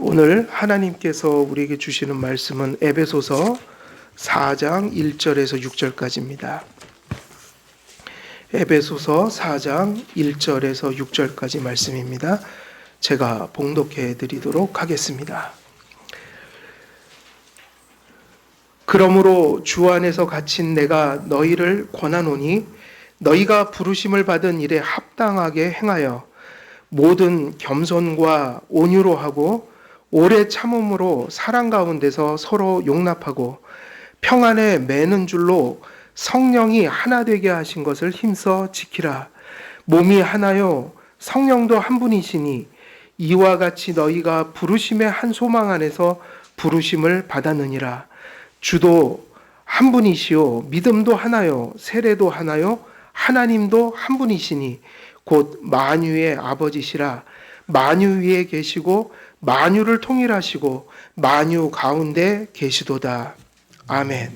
오늘 하나님께서 우리에게 주시는 말씀은 에베소서 4장 1절에서 6절까지입니다. 에베소서 4장 1절에서 6절까지 말씀입니다. 제가 봉독해 드리도록 하겠습니다. 그러므로 주 안에서 갇힌 내가 너희를 권하노니 너희가 부르심을 받은 일에 합당하게 행하여 모든 겸손과 온유로 하고 오래 참음으로 사랑 가운데서 서로 용납하고 평안에 매는 줄로 성령이 하나 되게 하신 것을 힘써 지키라. 몸이 하나요 성령도 한 분이시니 이와 같이 너희가 부르심의 한 소망 안에서 부르심을 받았느니라. 주도 한 분이시요 믿음도 하나요 세례도 하나요 하나님도 한 분이시니 곧 만유의 아버지시라. 만유 위에 계시고 만유를 통일하시고 만유 가운데 계시도다. 아멘.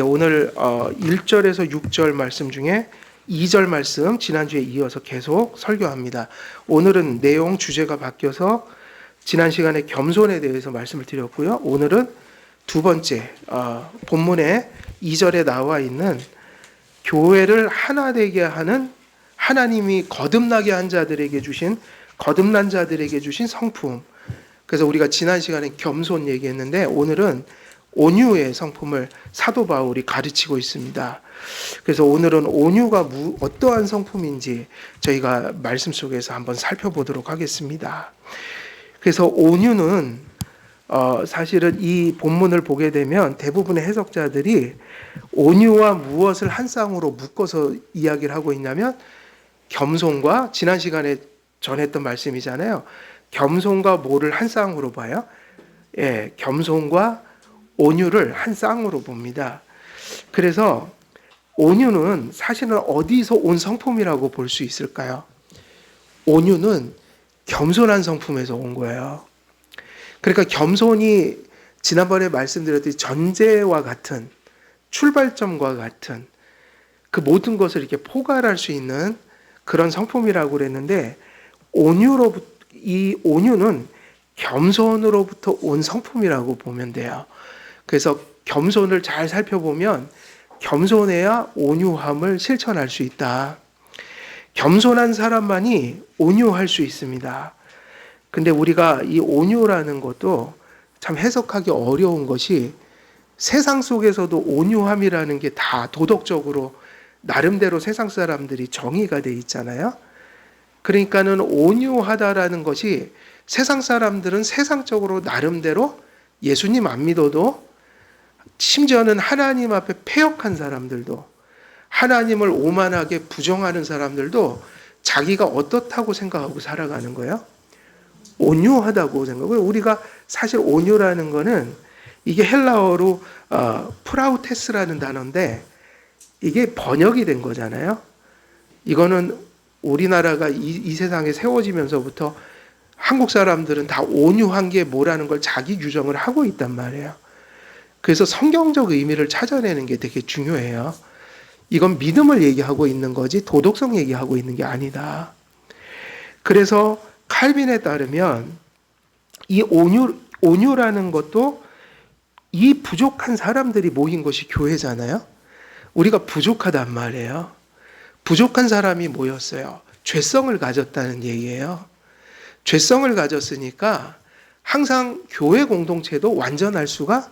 오늘 1절에서 6절 말씀 중에 2절 말씀 지난주에 이어서 계속 설교합니다. 오늘은 내용 주제가 바뀌어서 지난 시간에 겸손에 대해서 말씀을 드렸고요. 오늘은 두 번째 본문에 2절에 나와 있는 교회를 하나 되게 하는 하나님이 거듭난 자들에게 주신 성품. 그래서 우리가 지난 시간에 겸손 얘기했는데 오늘은 온유의 성품을 사도 바울이 가르치고 있습니다. 그래서 오늘은 온유가 어떠한 성품인지 저희가 말씀 속에서 한번 살펴보도록 하겠습니다. 그래서 온유는 사실은 이 본문을 보게 되면 대부분의 해석자들이 온유와 무엇을 한 쌍으로 묶어서 이야기를 하고 있냐면 겸손과 지난 시간에 전했던 말씀이잖아요. 겸손과 뭐를 한 쌍으로 봐요? 겸손과 온유를 한 쌍으로 봅니다. 그래서 온유는 사실은 어디서 온 성품이라고 볼 수 있을까요? 온유는 겸손한 성품에서 온 거예요. 그러니까 겸손이 지난번에 말씀드렸듯이 전제와 같은 출발점과 같은 그 모든 것을 이렇게 포괄할 수 있는 그런 성품이라고 그랬는데 이 온유는 겸손으로부터 온 성품이라고 보면 돼요. 그래서 겸손을 잘 살펴보면 겸손해야 온유함을 실천할 수 있다. 겸손한 사람만이 온유할 수 있습니다. 근데 우리가 이 온유라는 것도 참 해석하기 어려운 것이 세상 속에서도 온유함이라는 게 다 도덕적으로 나름대로 세상 사람들이 정의가 돼 있잖아요. 그러니까는 온유하다라는 것이 세상 사람들은 세상적으로 나름대로 예수님 안 믿어도 심지어는 하나님 앞에 패역한 사람들도 하나님을 오만하게 부정하는 사람들도 자기가 어떻다고 생각하고 살아가는 거예요. 온유하다고 생각하고 우리가 사실 온유라는 거는 이게 헬라어로 프라우테스라는 단어인데 이게 번역이 된 거잖아요. 이거는 우리나라가 이 세상에 세워지면서부터 한국 사람들은 다 온유한 게 뭐라는 걸 자기 규정을 하고 있단 말이에요. 그래서 성경적 의미를 찾아내는 게 되게 중요해요. 이건 믿음을 얘기하고 있는 거지 도덕성 얘기하고 있는 게 아니다. 그래서 칼빈에 따르면 이 온유라는 것도 이 부족한 사람들이 모인 것이 교회잖아요. 우리가 부족하단 말이에요. 부족한 사람이 모였어요. 죄성을 가졌다는 얘기예요. 죄성을 가졌으니까 항상 교회 공동체도 완전할 수가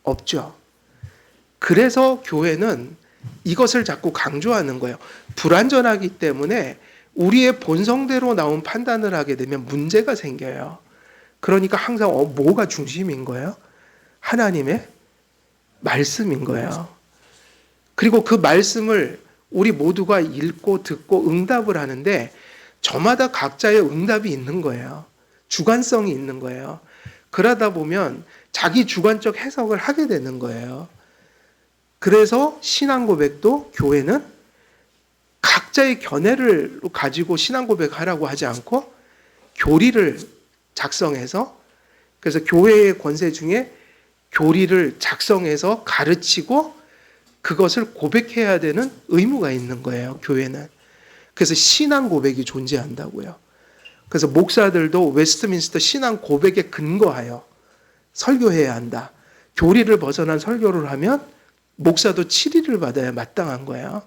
없죠. 그래서 교회는 이것을 자꾸 강조하는 거예요. 불완전하기 때문에 우리의 본성대로 나온 판단을 하게 되면 문제가 생겨요. 그러니까 항상 뭐가 중심인 거예요? 하나님의 말씀인 거예요. 그리고 그 말씀을 우리 모두가 읽고 듣고 응답을 하는데 저마다 각자의 응답이 있는 거예요. 주관성이 있는 거예요. 그러다 보면 자기 주관적 해석을 하게 되는 거예요. 그래서 신앙 고백도 교회는 각자의 견해를 가지고 신앙 고백하라고 하지 않고 교리를 작성해서 그래서 교회의 권세 중에 교리를 작성해서 가르치고 그것을 고백해야 되는 의무가 있는 거예요, 교회는. 그래서 신앙 고백이 존재한다고요. 그래서 목사들도 웨스트민스터 신앙 고백에 근거하여 설교해야 한다. 교리를 벗어난 설교를 하면 목사도 7일을 받아야 마땅한 거예요.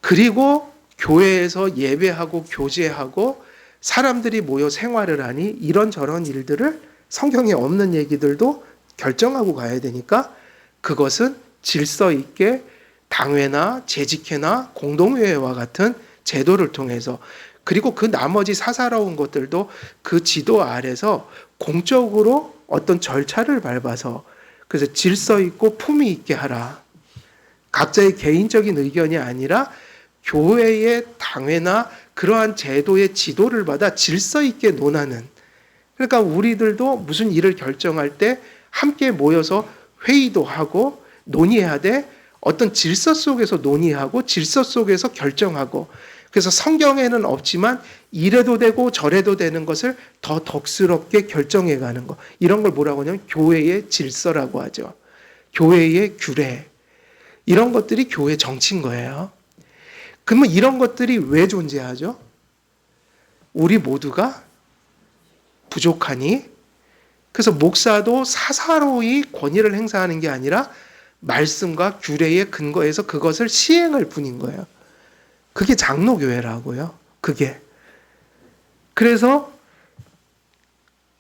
그리고 교회에서 예배하고 교제하고 사람들이 모여 생활을 하니 이런저런 일들을 성경에 없는 얘기들도 결정하고 가야 되니까 그것은 질서 있게 당회나 재직회나 공동회와 같은 제도를 통해서 그리고 그 나머지 사사로운 것들도 그 지도 아래서 공적으로 어떤 절차를 밟아서 그래서 질서 있고 품위 있게 하라. 각자의 개인적인 의견이 아니라 교회의 당회나 그러한 제도의 지도를 받아 질서 있게 논하는 그러니까 우리들도 무슨 일을 결정할 때 함께 모여서 회의도 하고 논의해야 돼 어떤 질서 속에서 논의하고 질서 속에서 결정하고 그래서 성경에는 없지만 이래도 되고 저래도 되는 것을 더 덕스럽게 결정해 가는 것 이런 걸 뭐라고 하냐면 교회의 질서라고 하죠. 교회의 규례 이런 것들이 교회 정치인 거예요. 그러면 이런 것들이 왜 존재하죠? 우리 모두가 부족하니 그래서 목사도 사사로이 권위를 행사하는 게 아니라 말씀과 규례에 근거해서 그것을 시행할 뿐인 거예요. 그게 장로교회라고요. 그게. 그래서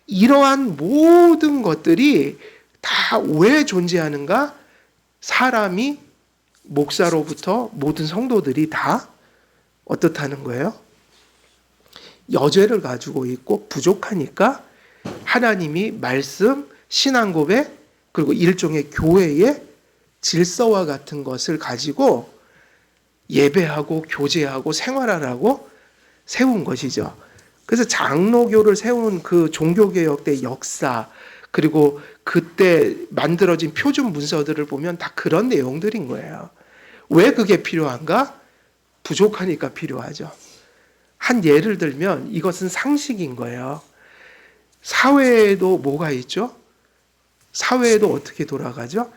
이러한 모든 것들이 다 왜 존재하는가? 사람이 목사로부터 모든 성도들이 다 어떻다는 거예요? 여죄를 가지고 있고 부족하니까 하나님이 말씀, 신앙 고백, 그리고 일종의 교회의 질서와 같은 것을 가지고 예배하고 교제하고 생활하라고 세운 것이죠. 그래서 장로교를 세운 그 종교개혁 때 역사 그리고 그때 만들어진 표준 문서들을 보면 다 그런 내용들인 거예요. 왜 그게 필요한가? 부족하니까 필요하죠. 한 예를 들면 이것은 상식인 거예요. 사회에도 뭐가 있죠? 사회에도 어떻게 돌아가죠?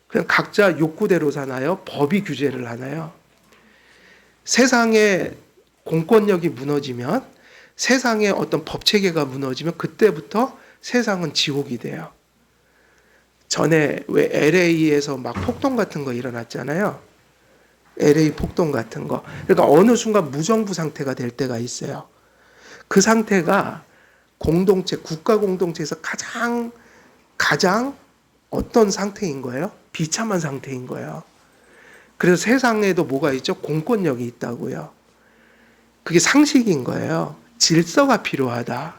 그냥 각자 욕구대로 사나요? 법이 규제를 하나요? 세상에 공권력이 무너지면 세상에 어떤 법체계가 무너지면 그때부터 세상은 지옥이 돼요. 전에 왜 LA에서 막 폭동 같은 거 일어났잖아요. LA 폭동 같은 거. 그러니까 어느 순간 무정부 상태가 될 때가 있어요. 그 상태가 공동체, 국가 공동체에서 가장 어떤 상태인 거예요? 비참한 상태인 거예요. 그래서 세상에도 뭐가 있죠? 공권력이 있다고요. 그게 상식인 거예요. 질서가 필요하다.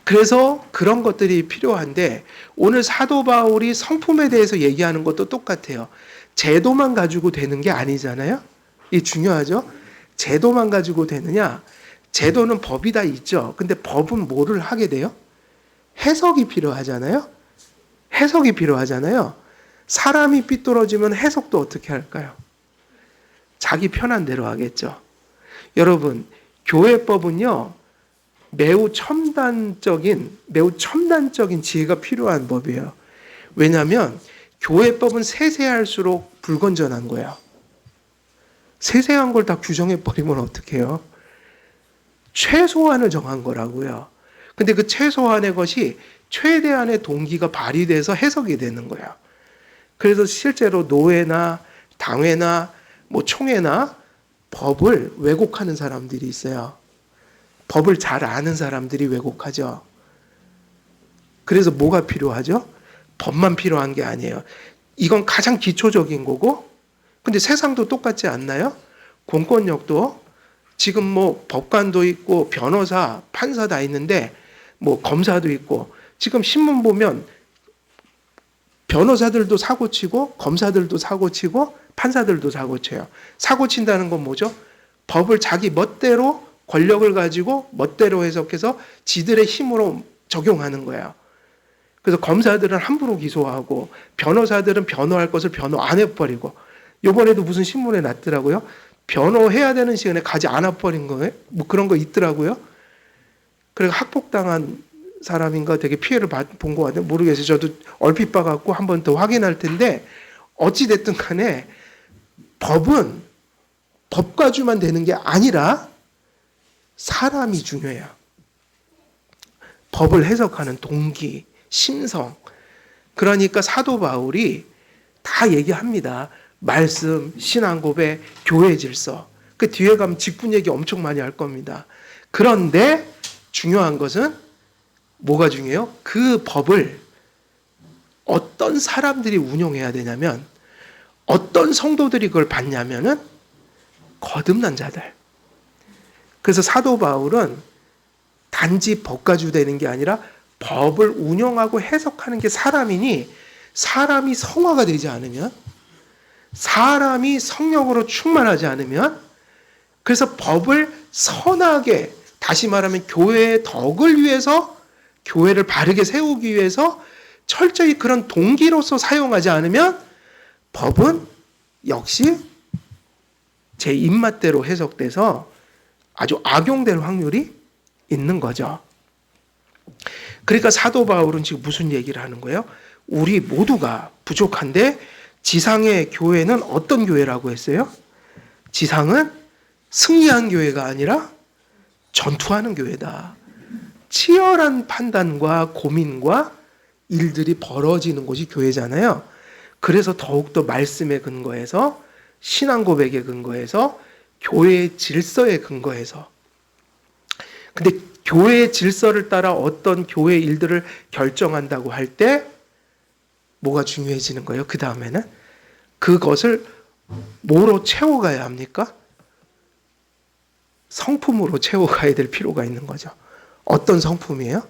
그래서 그런 것들이 필요한데 오늘 사도 바울이 성품에 대해서 얘기하는 것도 똑같아요. 제도만 가지고 되는 게 아니잖아요. 이게 중요하죠. 제도만 가지고 되느냐? 제도는 법이 다 있죠. 근데 법은 뭐를 하게 돼요? 해석이 필요하잖아요. 해석이 필요하잖아요. 사람이 삐뚤어지면 해석도 어떻게 할까요? 자기 편한 대로 하겠죠. 여러분, 교회법은요, 매우 첨단적인 지혜가 필요한 법이에요. 왜냐하면 교회법은 세세할수록 불건전한 거예요. 세세한 걸 다 규정해버리면 어떡해요? 최소한을 정한 거라고요. 근데 그 최소한의 것이 최대한의 동기가 발휘돼서 해석이 되는 거예요. 그래서 실제로 노회나 당회나 뭐 총회나 법을 왜곡하는 사람들이 있어요. 법을 잘 아는 사람들이 왜곡하죠. 그래서 뭐가 필요하죠? 법만 필요한 게 아니에요. 이건 가장 기초적인 거고, 근데 세상도 똑같지 않나요? 공권력도 지금 뭐 법관도 있고 변호사, 판사 다 있는데 뭐 검사도 있고 지금 신문 보면 변호사들도 사고치고 검사들도 사고치고 판사들도 사고쳐요. 사고친다는 건 뭐죠? 법을 자기 멋대로 권력을 가지고 멋대로 해석해서 지들의 힘으로 적용하는 거예요. 그래서 검사들은 함부로 기소하고 변호사들은 변호할 것을 변호 안 해버리고 이번에도 무슨 신문에 났더라고요. 변호해야 되는 시간에 가지 않아버린 거예요. 뭐 그런 거 있더라고요. 그리고 학폭당한 사람인가 되게 피해를 본 것 같아요. 모르겠어요. 저도 얼핏 봐갖고 한 번 더 확인할 텐데 어찌됐든 간에 법은 법과주만 되는 게 아니라 사람이 중요해요. 법을 해석하는 동기, 심성. 그러니까 사도 바울이 다 얘기합니다. 말씀, 신앙 고백, 교회 질서. 그 뒤에 가면 직분 얘기 엄청 많이 할 겁니다. 그런데 중요한 것은 뭐가 중요해요? 그 법을 어떤 사람들이 운용해야 되냐면, 어떤 성도들이 그걸 받냐면은 거듭난 자들. 그래서 사도 바울은 단지 법가주 되는 게 아니라 법을 운영하고 해석하는 게 사람이니, 사람이 성화가 되지 않으면, 사람이 성령으로 충만하지 않으면, 그래서 법을 선하게, 다시 말하면 교회의 덕을 위해서, 교회를 바르게 세우기 위해서 철저히 그런 동기로서 사용하지 않으면 법은 역시 제 입맛대로 해석돼서 아주 악용될 확률이 있는 거죠. 그러니까 사도 바울은 지금 무슨 얘기를 하는 거예요? 우리 모두가 부족한데 지상의 교회는 어떤 교회라고 했어요? 지상은 승리한 교회가 아니라 전투하는 교회다. 치열한 판단과 고민과 일들이 벌어지는 곳이 교회잖아요. 그래서 더욱더 말씀에 근거해서, 신앙 고백에 근거해서, 교회의 질서에 근거해서. 근데 교회의 질서를 따라 어떤 교회 일들을 결정한다고 할 때 뭐가 중요해지는 거예요? 그 다음에는 그것을 뭐로 채워가야 합니까? 성품으로 채워가야 될 필요가 있는 거죠. 어떤 성품이에요?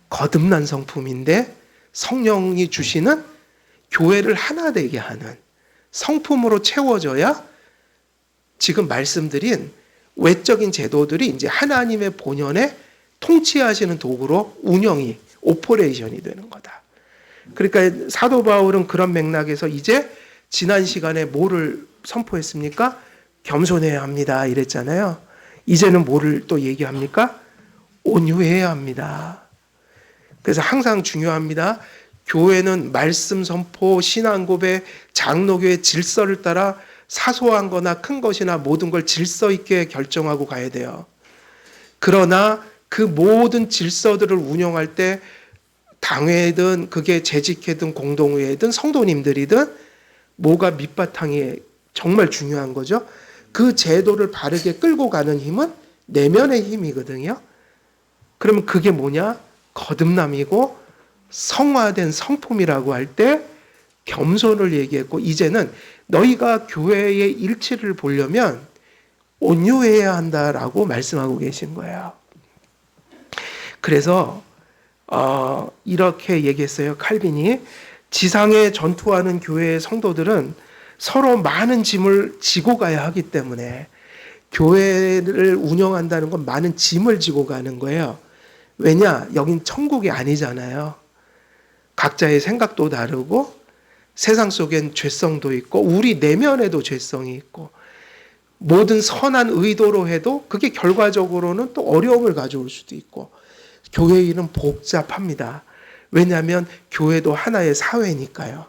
거듭난 성품인데 성령이 주시는 교회를 하나 되게 하는 성품으로 채워져야 지금 말씀드린 외적인 제도들이 이제 하나님의 본연의 통치하시는 도구로 운영이, 오퍼레이션이 되는 거다. 그러니까 사도 바울은 그런 맥락에서 이제 지난 시간에 뭐를 선포했습니까? 겸손해야 합니다 이랬잖아요. 이제는 뭐를 또 얘기합니까? 온유해야 합니다. 그래서 항상 중요합니다. 교회는 말씀 선포, 신앙 고백, 장로교의 질서를 따라 사소한 거나 큰 것이나 모든 걸 질서 있게 결정하고 가야 돼요. 그러나 그 모든 질서들을 운영할 때 당회든 그게 재직회든 공동회든 성도님들이든 뭐가 밑바탕이 정말 중요한 거죠. 그 제도를 바르게 끌고 가는 힘은 내면의 힘이거든요. 그러면 그게 뭐냐? 거듭남이고 성화된 성품이라고 할 때 겸손을 얘기했고, 이제는 너희가 교회의 일치를 보려면 온유해야 한다라고 말씀하고 계신 거예요. 그래서 이렇게 얘기했어요. 칼빈이 지상에 전투하는 교회의 성도들은 서로 많은 짐을 지고 가야 하기 때문에 교회를 운영한다는 건 많은 짐을 지고 가는 거예요. 왜냐? 여긴 천국이 아니잖아요. 각자의 생각도 다르고 세상 속엔 죄성도 있고 우리 내면에도 죄성이 있고 모든 선한 의도로 해도 그게 결과적으로는 또 어려움을 가져올 수도 있고 교회 일은 복잡합니다. 왜냐하면 교회도 하나의 사회니까요.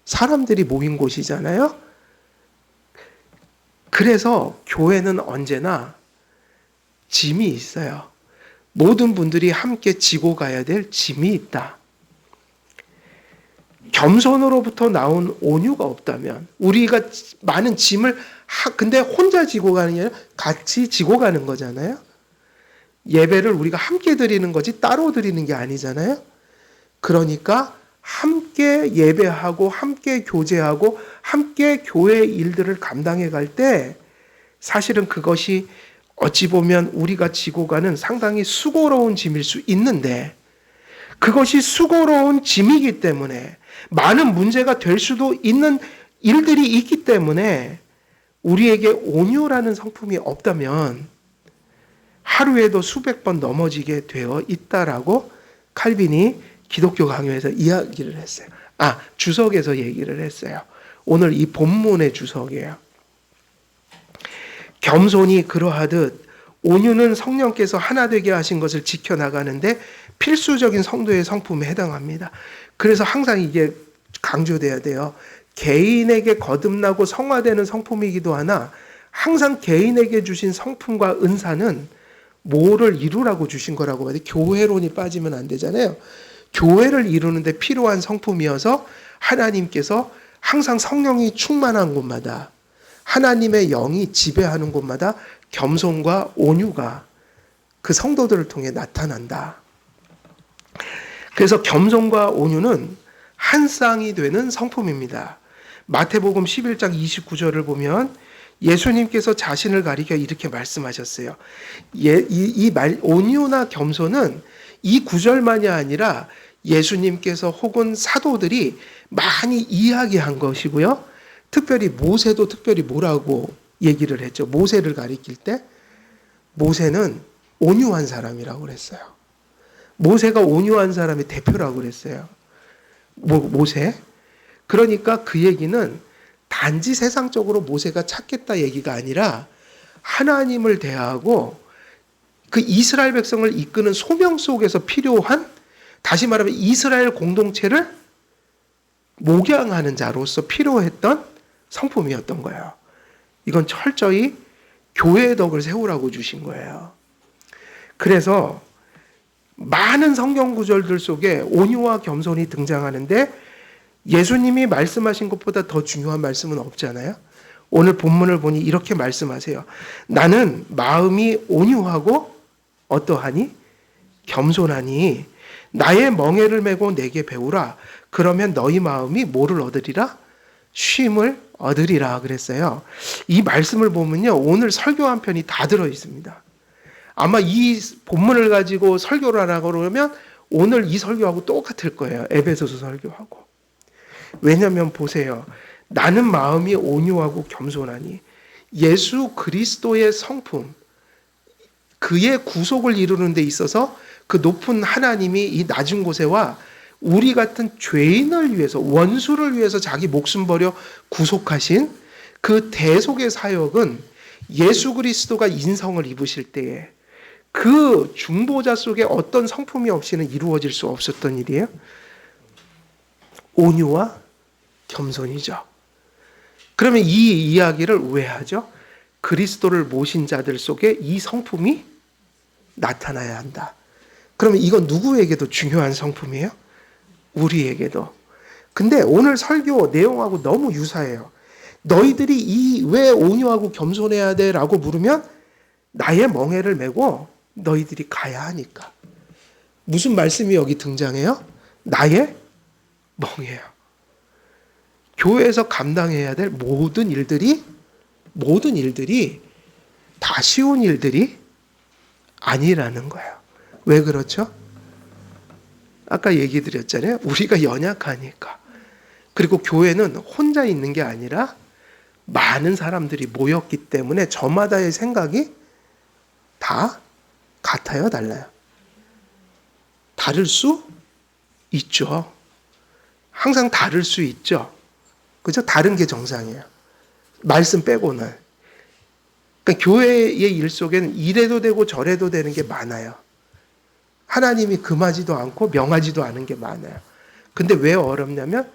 사람들이 모인 곳이잖아요. 그래서 교회는 언제나 짐이 있어요. 모든 분들이 함께 지고 가야 될 짐이 있다. 겸손으로부터 나온 온유가 없다면 우리가 많은 짐을 근데 혼자 지고 가는 게 아니라 같이 지고 가는 거잖아요. 예배를 우리가 함께 드리는 거지 따로 드리는 게 아니잖아요. 그러니까 함께 예배하고 함께 교제하고 함께 교회 일들을 감당해 갈 때 사실은 그것이 어찌 보면 우리가 지고 가는 상당히 수고로운 짐일 수 있는데 그것이 수고로운 짐이기 때문에 많은 문제가 될 수도 있는 일들이 있기 때문에 우리에게 온유라는 성품이 없다면 하루에도 수백 번 넘어지게 되어 있다라고 칼빈이 기독교 강요에서 이야기를 했어요. 주석에서 얘기를 했어요. 오늘 이 본문의 주석이에요. 겸손이 그러하듯 온유는 성령께서 하나 되게 하신 것을 지켜나가는데 필수적인 성도의 성품에 해당합니다. 그래서 항상 이게 강조돼야 돼요. 개인에게 거듭나고 성화되는 성품이기도 하나 항상 개인에게 주신 성품과 은사는 뭐를 이루라고 주신 거라고 봐요. 교회론이 빠지면 안 되잖아요. 교회를 이루는데 필요한 성품이어서 하나님께서 항상 성령이 충만한 곳마다, 하나님의 영이 지배하는 곳마다 겸손과 온유가 그 성도들을 통해 나타난다. 그래서 겸손과 온유는 한 쌍이 되는 성품입니다. 마태복음 11장 29절을 보면 예수님께서 자신을 가리켜 이렇게 말씀하셨어요. 온유나 겸손은 이 구절만이 아니라 예수님께서 혹은 사도들이 많이 이야기한 것이고요. 특별히 모세도 특별히 뭐라고 얘기를 했죠. 모세를 가리킬 때 모세는 온유한 사람이라고 그랬어요. 모세가 온유한 사람의 대표라고 그랬어요. 모세. 그러니까 그 얘기는 단지 세상적으로 모세가 착했다 얘기가 아니라 하나님을 대하고 그 이스라엘 백성을 이끄는 소명 속에서 필요한, 다시 말하면 이스라엘 공동체를 목양하는 자로서 필요했던 성품이었던 거예요. 이건 철저히 교회의 덕을 세우라고 주신 거예요. 그래서 많은 성경 구절들 속에 온유와 겸손이 등장하는데 예수님이 말씀하신 것보다 더 중요한 말씀은 없잖아요. 오늘 본문을 보니 이렇게 말씀하세요. 나는 마음이 온유하고 어떠하니? 겸손하니 나의 멍에를 메고 내게 배우라. 그러면 너희 마음이 뭐를 얻으리라? 쉼을 얻으리라 그랬어요. 이 말씀을 보면요, 오늘 설교 한 편이 다 들어 있습니다. 아마 이 본문을 가지고 설교를 하라고 그러면 오늘 이 설교하고 똑같을 거예요. 에베소서 설교하고. 왜냐하면 보세요. 나는 마음이 온유하고 겸손하니 예수 그리스도의 성품, 그의 구속을 이루는 데 있어서 그 높은 하나님이 이 낮은 곳에와 우리 같은 죄인을 위해서, 원수를 위해서 자기 목숨 버려 구속하신 그 대속의 사역은 예수 그리스도가 인성을 입으실 때에 그 중보자 속에 어떤 성품이 없이는 이루어질 수 없었던 일이에요. 온유와 겸손이죠. 그러면 이 이야기를 왜 하죠? 그리스도를 모신 자들 속에 이 성품이 나타나야 한다. 그러면 이건 누구에게도 중요한 성품이에요? 우리에게도. 근데 오늘 설교 내용하고 너무 유사해요. 너희들이 왜 온유하고 겸손해야 돼? 라고 물으면 나의 멍에를 메고 너희들이 가야 하니까. 무슨 말씀이 여기 등장해요? 나의 멍에요. 교회에서 감당해야 될 모든 일들이 다 쉬운 일들이 아니라는 거예요. 왜 그렇죠? 아까 얘기 드렸잖아요. 우리가 연약하니까. 그리고 교회는 혼자 있는 게 아니라 많은 사람들이 모였기 때문에 저마다의 생각이 다 같아요, 달라요? 다를 수 있죠. 항상 다를 수 있죠. 그죠? 다른 게 정상이에요. 말씀 빼고는. 그러니까 교회의 일 속에는 이래도 되고 저래도 되는 게 많아요. 하나님이 금하지도 않고 명하지도 않은 게 많아요. 근데 왜 어렵냐면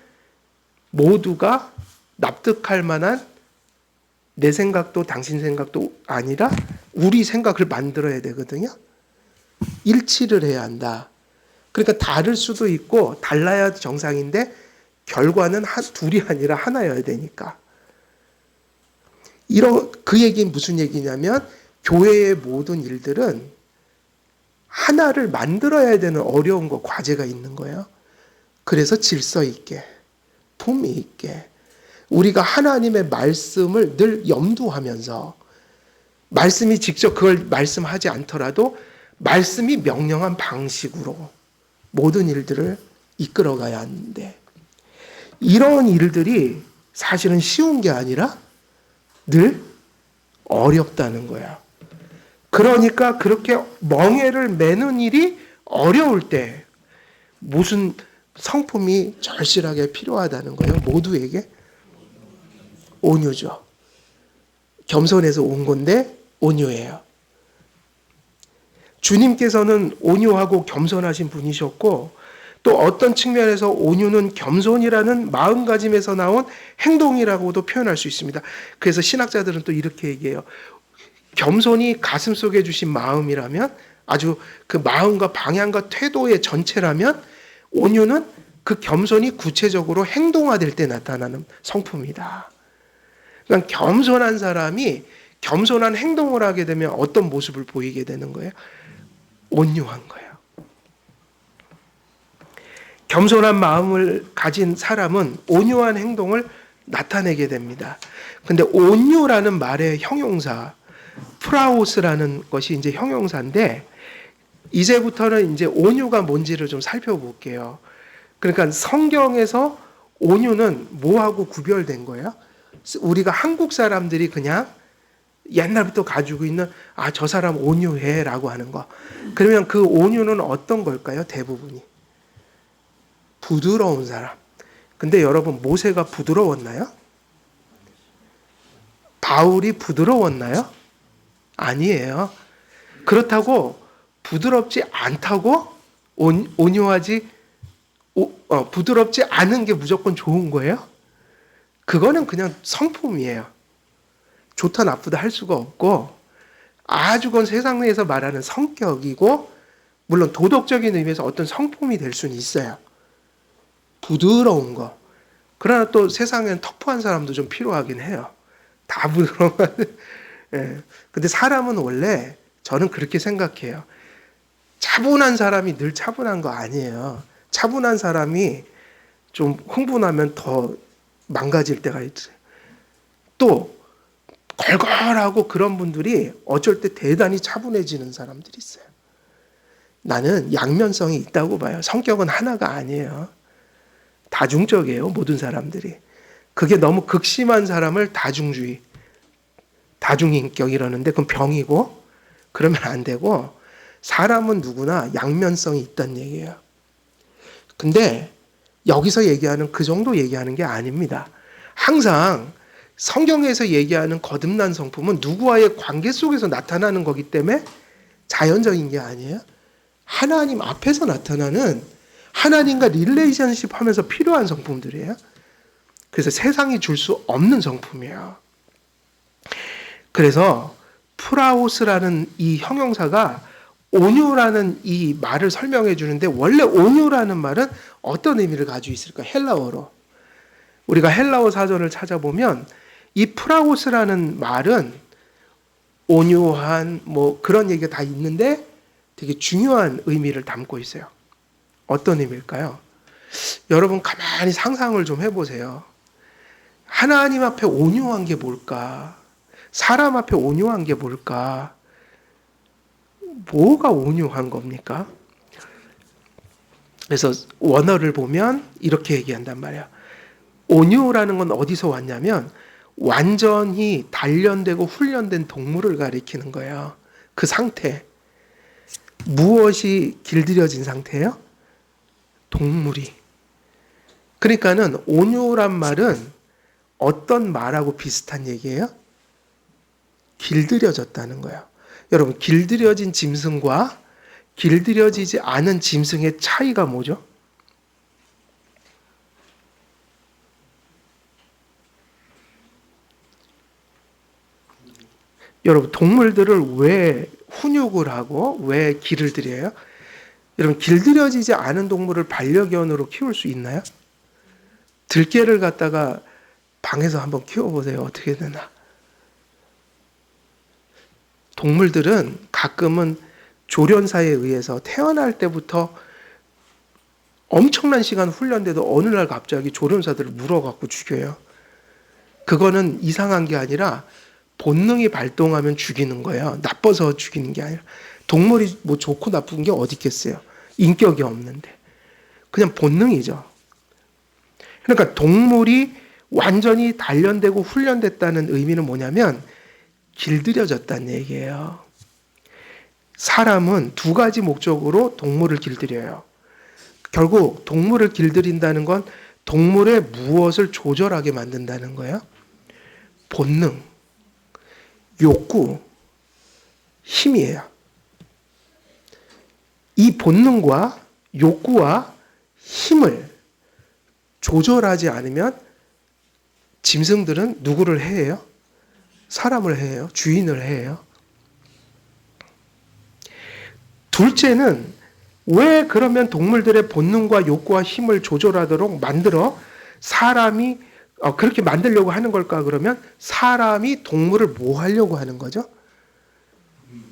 모두가 납득할 만한 내 생각도 당신 생각도 아니라 우리 생각을 만들어야 되거든요. 일치를 해야 한다. 그러니까 다를 수도 있고 달라야 정상인데 결과는 둘이 아니라 하나여야 되니까. 그 얘기는 무슨 얘기냐면 교회의 모든 일들은 하나를 만들어야 되는 어려운 과제가 있는 거예요. 그래서 질서 있게, 품위 있게 우리가 하나님의 말씀을 늘 염두하면서 말씀이 직접 그걸 말씀하지 않더라도 말씀이 명령한 방식으로 모든 일들을 이끌어가야 하는데 이런 일들이 사실은 쉬운 게 아니라 늘 어렵다는 거야. 그러니까 그렇게 멍에를 매는 일이 어려울 때 무슨 성품이 절실하게 필요하다는 거예요. 모두에게. 온유죠. 겸손해서 온 건데 온유해요. 주님께서는 온유하고 겸손하신 분이셨고 또 어떤 측면에서 온유는 겸손이라는 마음가짐에서 나온 행동이라고도 표현할 수 있습니다. 그래서 신학자들은 또 이렇게 얘기해요. 겸손이 가슴속에 주신 마음이라면, 아주 그 마음과 방향과 태도의 전체라면, 온유는 그 겸손이 구체적으로 행동화될 때 나타나는 성품이다. 그러니까 겸손한 사람이 겸손한 행동을 하게 되면 어떤 모습을 보이게 되는 거예요? 온유한 거예요. 겸손한 마음을 가진 사람은 온유한 행동을 나타내게 됩니다. 근데 온유라는 말의 형용사, 프라오스라는 것이 이제 형용사인데, 이제부터는 이제 온유가 뭔지를 좀 살펴볼게요. 그러니까 성경에서 온유는 뭐하고 구별된 거예요? 우리가 한국 사람들이 그냥 옛날부터 가지고 있는 저 사람 온유해라고 하는 거. 그러면 그 온유는 어떤 걸까요? 대부분이 부드러운 사람. 근데 여러분, 모세가 부드러웠나요? 바울이 부드러웠나요? 아니에요. 그렇다고 부드럽지 않다고 온유하지 부드럽지 않은 게 무조건 좋은 거예요? 그거는 그냥 성품이에요. 좋다 나쁘다 할 수가 없고, 아주 그건 세상에서 말하는 성격이고, 물론 도덕적인 의미에서 어떤 성품이 될 수는 있어요. 부드러운 거. 그러나 또 세상에는 터프한 사람도 좀 필요하긴 해요. 다 부드러운 거. 예. 근데 사람은 원래, 저는 그렇게 생각해요. 차분한 사람이 늘 차분한 거 아니에요. 차분한 사람이 좀 흥분하면 더 망가질 때가 있어요. 또 걸걸하고 그런 분들이 어쩔 때 대단히 차분해지는 사람들이 있어요. 나는 양면성이 있다고 봐요. 성격은 하나가 아니에요. 다중적이에요, 모든 사람들이. 그게 너무 극심한 사람을 다중주의, 다중인격 이러는데 그건 병이고, 그러면 안 되고, 사람은 누구나 양면성이 있다는 얘기예요. 근데 여기서 얘기하는 그 정도 얘기하는 게 아닙니다. 항상 성경에서 얘기하는 거듭난 성품은 누구와의 관계 속에서 나타나는 거기 때문에 자연적인 게 아니에요. 하나님 앞에서 나타나는, 하나님과 릴레이션십 하면서 필요한 성품들이에요. 그래서 세상이 줄 수 없는 성품이에요. 그래서 프라오스라는 이 형용사가 온유라는 이 말을 설명해 주는데, 원래 온유라는 말은 어떤 의미를 가지고 있을까? 헬라어로. 우리가 헬라어 사전을 찾아보면 이 프라오스라는 말은 온유한 뭐 그런 얘기가 다 있는데 되게 중요한 의미를 담고 있어요. 어떤 의미일까요? 여러분 가만히 상상을 좀 해보세요. 하나님 앞에 온유한 게 뭘까? 사람 앞에 온유한 게 뭘까? 뭐가 온유한 겁니까? 그래서 원어를 보면 이렇게 얘기한단 말이야. 온유라는 건 어디서 왔냐면 완전히 단련되고 훈련된 동물을 가리키는 거예요. 그 상태. 무엇이 길들여진 상태예요? 동물이. 그러니까는 온유란 말은 어떤 말하고 비슷한 얘기예요? 길들여졌다는 거예요. 여러분, 길들여진 짐승과 길들여지지 않은 짐승의 차이가 뭐죠? 여러분, 동물들을 왜 훈육을 하고 왜 길을 들여요? 여러분, 길들여지지 않은 동물을 반려견으로 키울 수 있나요? 들개를 갖다가 방에서 한번 키워보세요. 어떻게 되나? 동물들은 가끔은 조련사에 의해서 태어날 때부터 엄청난 시간 훈련돼도 어느 날 갑자기 조련사들을 물어갖고 죽여요. 그거는 이상한 게 아니라 본능이 발동하면 죽이는 거예요. 나빠서 죽이는 게 아니라. 동물이 뭐 좋고 나쁜 게 어디 있겠어요. 인격이 없는데. 그냥 본능이죠. 그러니까 동물이 완전히 단련되고 훈련됐다는 의미는 뭐냐면 길들여졌다는 얘기예요. 사람은 두 가지 목적으로 동물을 길들여요. 결국 동물을 길들인다는 건 동물의 무엇을 조절하게 만든다는 거예요. 본능, 욕구, 힘이에요. 이 본능과 욕구와 힘을 조절하지 않으면 짐승들은 누구를 해해요? 사람을 해해요. 주인을 해해요. 둘째는 왜 그러면 동물들의 본능과 욕구와 힘을 조절하도록 만들어 사람이 그렇게 만들려고 하는 걸까? 그러면 사람이 동물을 뭐 하려고 하는 거죠?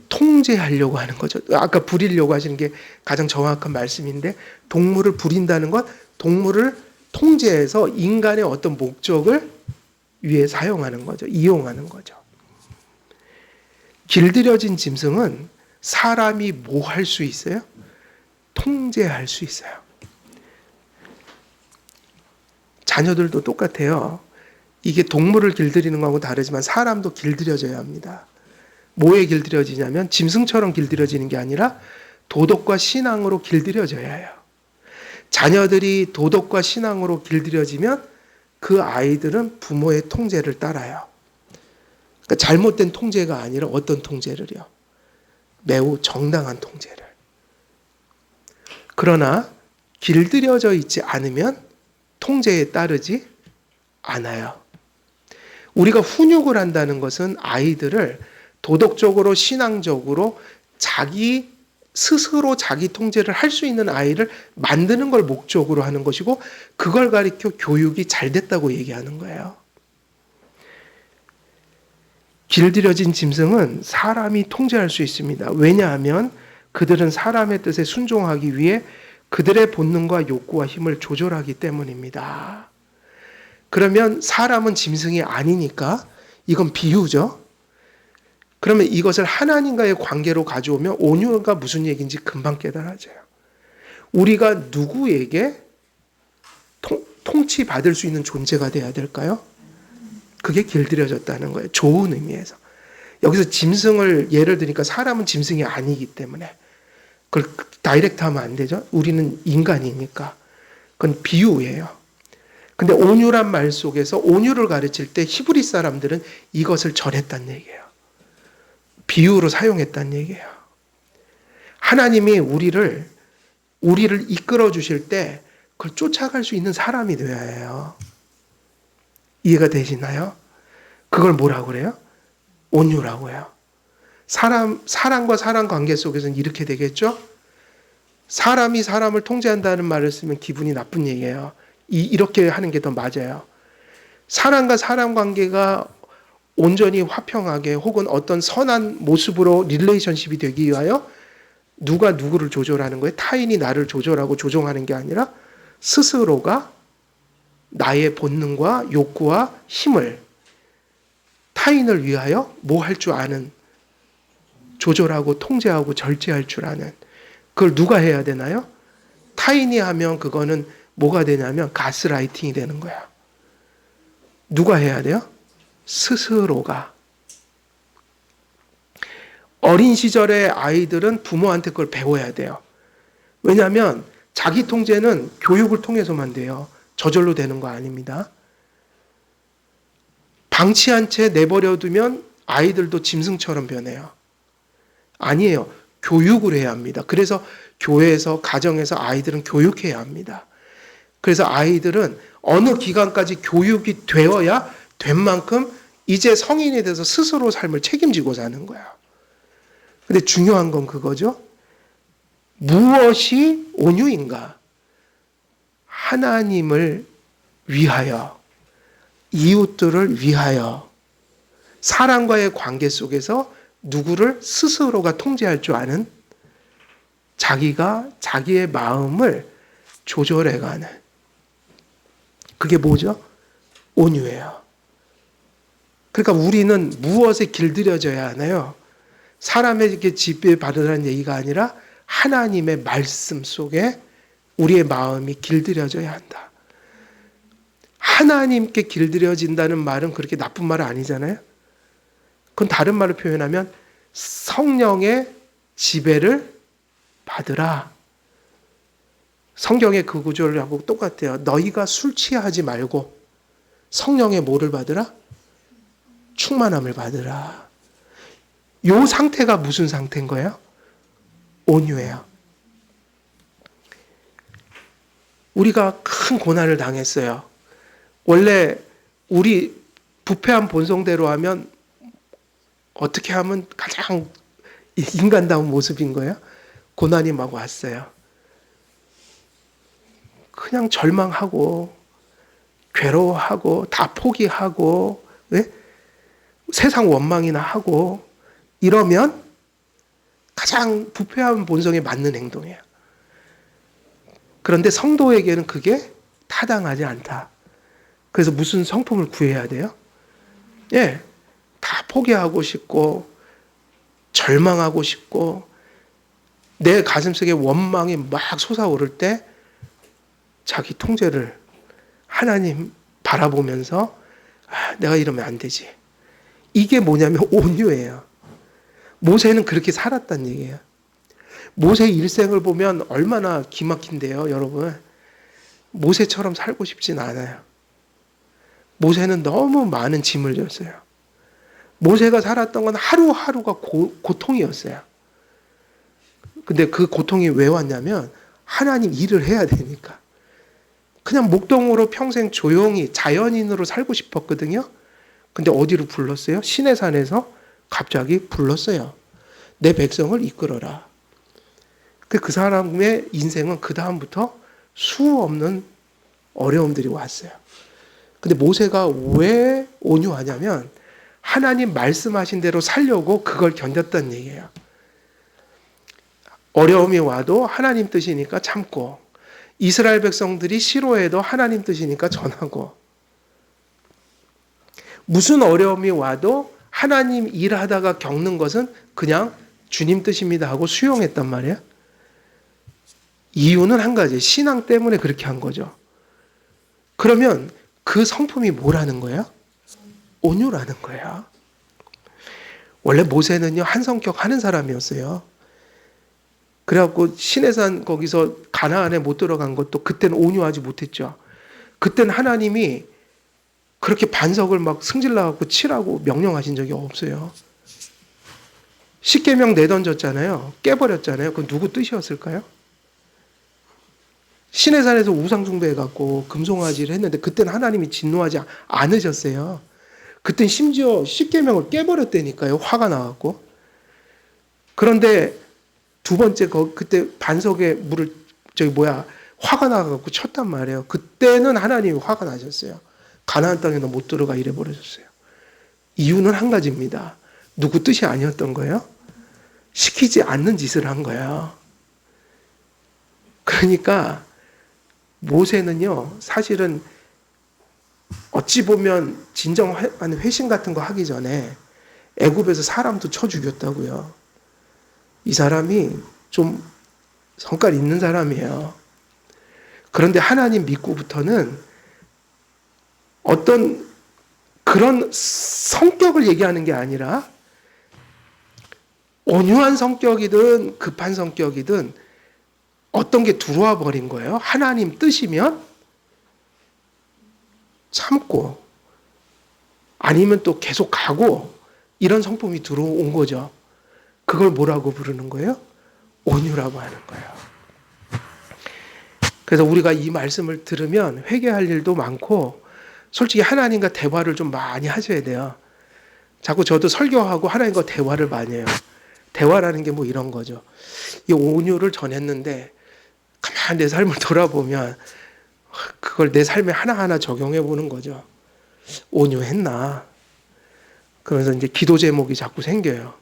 통제하려고 하는 거죠. 아까 부리려고 하시는 게 가장 정확한 말씀인데, 동물을 부린다는 건 동물을 통제해서 인간의 어떤 목적을 위해 사용하는 거죠. 이용하는 거죠. 길들여진 짐승은 사람이 뭐 할 수 있어요? 통제할 수 있어요. 자녀들도 똑같아요. 이게 동물을 길들이는 거하고 다르지만 사람도 길들여져야 합니다. 뭐에 길들여지냐면 짐승처럼 길들여지는 게 아니라 도덕과 신앙으로 길들여져야 해요. 자녀들이 도덕과 신앙으로 길들여지면 그 아이들은 부모의 통제를 따라요. 그러니까 잘못된 통제가 아니라 어떤 통제를요? 매우 정당한 통제를. 그러나 길들여져 있지 않으면 통제에 따르지 않아요. 우리가 훈육을 한다는 것은 아이들을 도덕적으로 신앙적으로 자기 스스로 자기 통제를 할 수 있는 아이를 만드는 걸 목적으로 하는 것이고, 그걸 가리켜 교육이 잘 됐다고 얘기하는 거예요. 길들여진 짐승은 사람이 통제할 수 있습니다. 왜냐하면 그들은 사람의 뜻에 순종하기 위해 그들의 본능과 욕구와 힘을 조절하기 때문입니다. 그러면 사람은 짐승이 아니니까 이건 비유죠. 그러면 이것을 하나님과의 관계로 가져오면 온유가 무슨 얘기인지 금방 깨달아져요. 우리가 누구에게 통치받을 수 있는 존재가 돼야 될까요? 그게 길들여졌다는 거예요. 좋은 의미에서. 여기서 짐승을 예를 드니까 사람은 짐승이 아니기 때문에 그걸 다이렉트 하면 안 되죠. 우리는 인간이니까. 그건 비유예요. 근데 온유란 말 속에서 온유를 가르칠 때 히브리 사람들은 이것을 전했다는 얘기예요. 비유로 사용했다는 얘기예요. 하나님이 우리를 이끌어 주실 때 그걸 쫓아갈 수 있는 사람이 되어야 해요. 이해가 되시나요? 그걸 뭐라고 그래요? 온유라고 해요. 사람과 사람 관계 속에서는 이렇게 되겠죠? 사람이 사람을 통제한다는 말을 쓰면 기분이 나쁜 얘기예요. 이렇게 하는 게 더 맞아요. 사람과 사람 관계가 온전히 화평하게 혹은 어떤 선한 모습으로 릴레이션십이 되기 위하여 누가 누구를 조절하는 거예요? 타인이 나를 조절하고 조종하는 게 아니라 스스로가 나의 본능과 욕구와 힘을 타인을 위하여 뭐 할 줄 아는, 조절하고 통제하고 절제할 줄 아는, 그걸 누가 해야 되나요? 타인이 하면 그거는 뭐가 되냐면 가스라이팅이 되는 거야. 누가 해야 돼요? 스스로가. 어린 시절의 아이들은 부모한테 그걸 배워야 돼요. 왜냐하면 자기 통제는 교육을 통해서만 돼요. 저절로 되는 거 아닙니다. 방치한 채 내버려두면 아이들도 짐승처럼 변해요. 아니에요. 교육을 해야 합니다. 그래서 교회에서, 가정에서 아이들은 교육해야 합니다. 그래서 아이들은 어느 기간까지 교육이 되어야 된 만큼 이제 성인이 돼서 스스로 삶을 책임지고 사는 거야. 근데 중요한 건 그거죠. 무엇이 온유인가? 하나님을 위하여, 이웃들을 위하여, 사람과의 관계 속에서 누구를 스스로가 통제할 줄 아는, 자기가 자기의 마음을 조절해가는, 그게 뭐죠? 온유예요. 그러니까 우리는 무엇에 길들여져야 하나요? 사람에게 지배받으라는 얘기가 아니라 하나님의 말씀 속에 우리의 마음이 길들여져야 한다. 하나님께 길들여진다는 말은 그렇게 나쁜 말은 아니잖아요. 그건 다른 말로 표현하면 성령의 지배를 받으라. 성경의 그 구절하고 똑같아요. 너희가 술 취하지 말고 성령의 뭐를 받으라? 충만함을 받으라. 이 상태가 무슨 상태인 거예요? 온유예요. 우리가 큰 고난을 당했어요. 원래 우리 부패한 본성대로 하면 어떻게 하면 가장 인간다운 모습인 거예요? 고난이 막 왔어요. 그냥 절망하고 괴로워하고 다 포기하고 네? 세상 원망이나 하고 이러면 가장 부패한 본성에 맞는 행동이에요. 그런데 성도에게는 그게 타당하지 않다. 그래서 무슨 성품을 구해야 돼요? 예, 다 포기하고 싶고 절망하고 싶고 내 가슴속에 원망이 막 솟아오를 때 자기 통제를 하나님 바라보면서 내가 이러면 안 되지. 이게 뭐냐면 온유예요. 모세는 그렇게 살았단 얘기예요. 모세 일생을 보면 얼마나 기막힌데요, 여러분. 모세처럼 살고 싶진 않아요. 모세는 너무 많은 짐을 졌어요. 모세가 살았던 건 하루하루가 고통이었어요. 근데 그 고통이 왜 왔냐면 하나님 일을 해야 되니까. 그냥 목동으로 평생 조용히 자연인으로 살고 싶었거든요. 근데 어디로 불렀어요? 시내산에서 갑자기 불렀어요. 내 백성을 이끌어라. 그 사람의 인생은 그 다음부터 수 없는 어려움들이 왔어요. 근데 모세가 왜 온유하냐면 하나님 말씀하신 대로 살려고 그걸 견뎠다는 얘기예요. 어려움이 와도 하나님 뜻이니까 참고 이스라엘 백성들이 싫어해도 하나님 뜻이니까 전하고 무슨 어려움이 와도 하나님 일하다가 겪는 것은 그냥 주님 뜻입니다 하고 수용했단 말이에요. 이유는 한 가지, 신앙 때문에 그렇게 한 거죠. 그러면 그 성품이 뭐라는 거예요? 온유라는 거예요. 원래 모세는요, 한 성격 하는 사람이었어요. 그래갖고 시내산 거기서 가나안에 못 들어간 것도 그때는 온유하지 못했죠. 그때는 하나님이 그렇게 반석을 막 승질나갖고 치라고 명령하신 적이 없어요. 십계명 내던졌잖아요. 깨버렸잖아요. 그건 누구 뜻이었을까요? 시내산에서 우상 숭배해갖고 금송아지를 했는데 그때는 하나님이 진노하지 않으셨어요. 그땐 심지어 십계명을 깨버렸다니까요. 화가 나갖고. 그런데 두 번째 그때 반석에 물을 화가 나갖고 쳤단 말이에요. 그때는 하나님이 화가 나셨어요. 가나안 땅에 너 못 들어가 이래 버리셨어요. 이유는 한 가지입니다. 누구 뜻이 아니었던 거예요? 시키지 않는 짓을 한 거예요. 그러니까 모세는요, 사실은 어찌 보면 진정한 회심 같은 거 하기 전에 애굽에서 사람도 쳐 죽였다고요. 이 사람이 좀 성깔 있는 사람이에요. 그런데 하나님 믿고부터는 어떤 그런 성격을 얘기하는 게 아니라 온유한 성격이든 급한 성격이든 어떤 게 들어와 버린 거예요. 하나님 뜻이면 참고 아니면 또 계속 가고 이런 성품이 들어온 거죠. 그걸 뭐라고 부르는 거예요? 온유라고 하는 거예요. 그래서 우리가 이 말씀을 들으면 회개할 일도 많고 솔직히 하나님과 대화를 좀 많이 하셔야 돼요. 자꾸 저도 설교하고 하나님과 대화를 많이 해요. 대화라는 게 뭐 이런 거죠. 이 온유를 전했는데 가만히 내 삶을 돌아보면 그걸 내 삶에 하나하나 적용해 보는 거죠. 온유했나? 그러면서 이제 기도 제목이 자꾸 생겨요.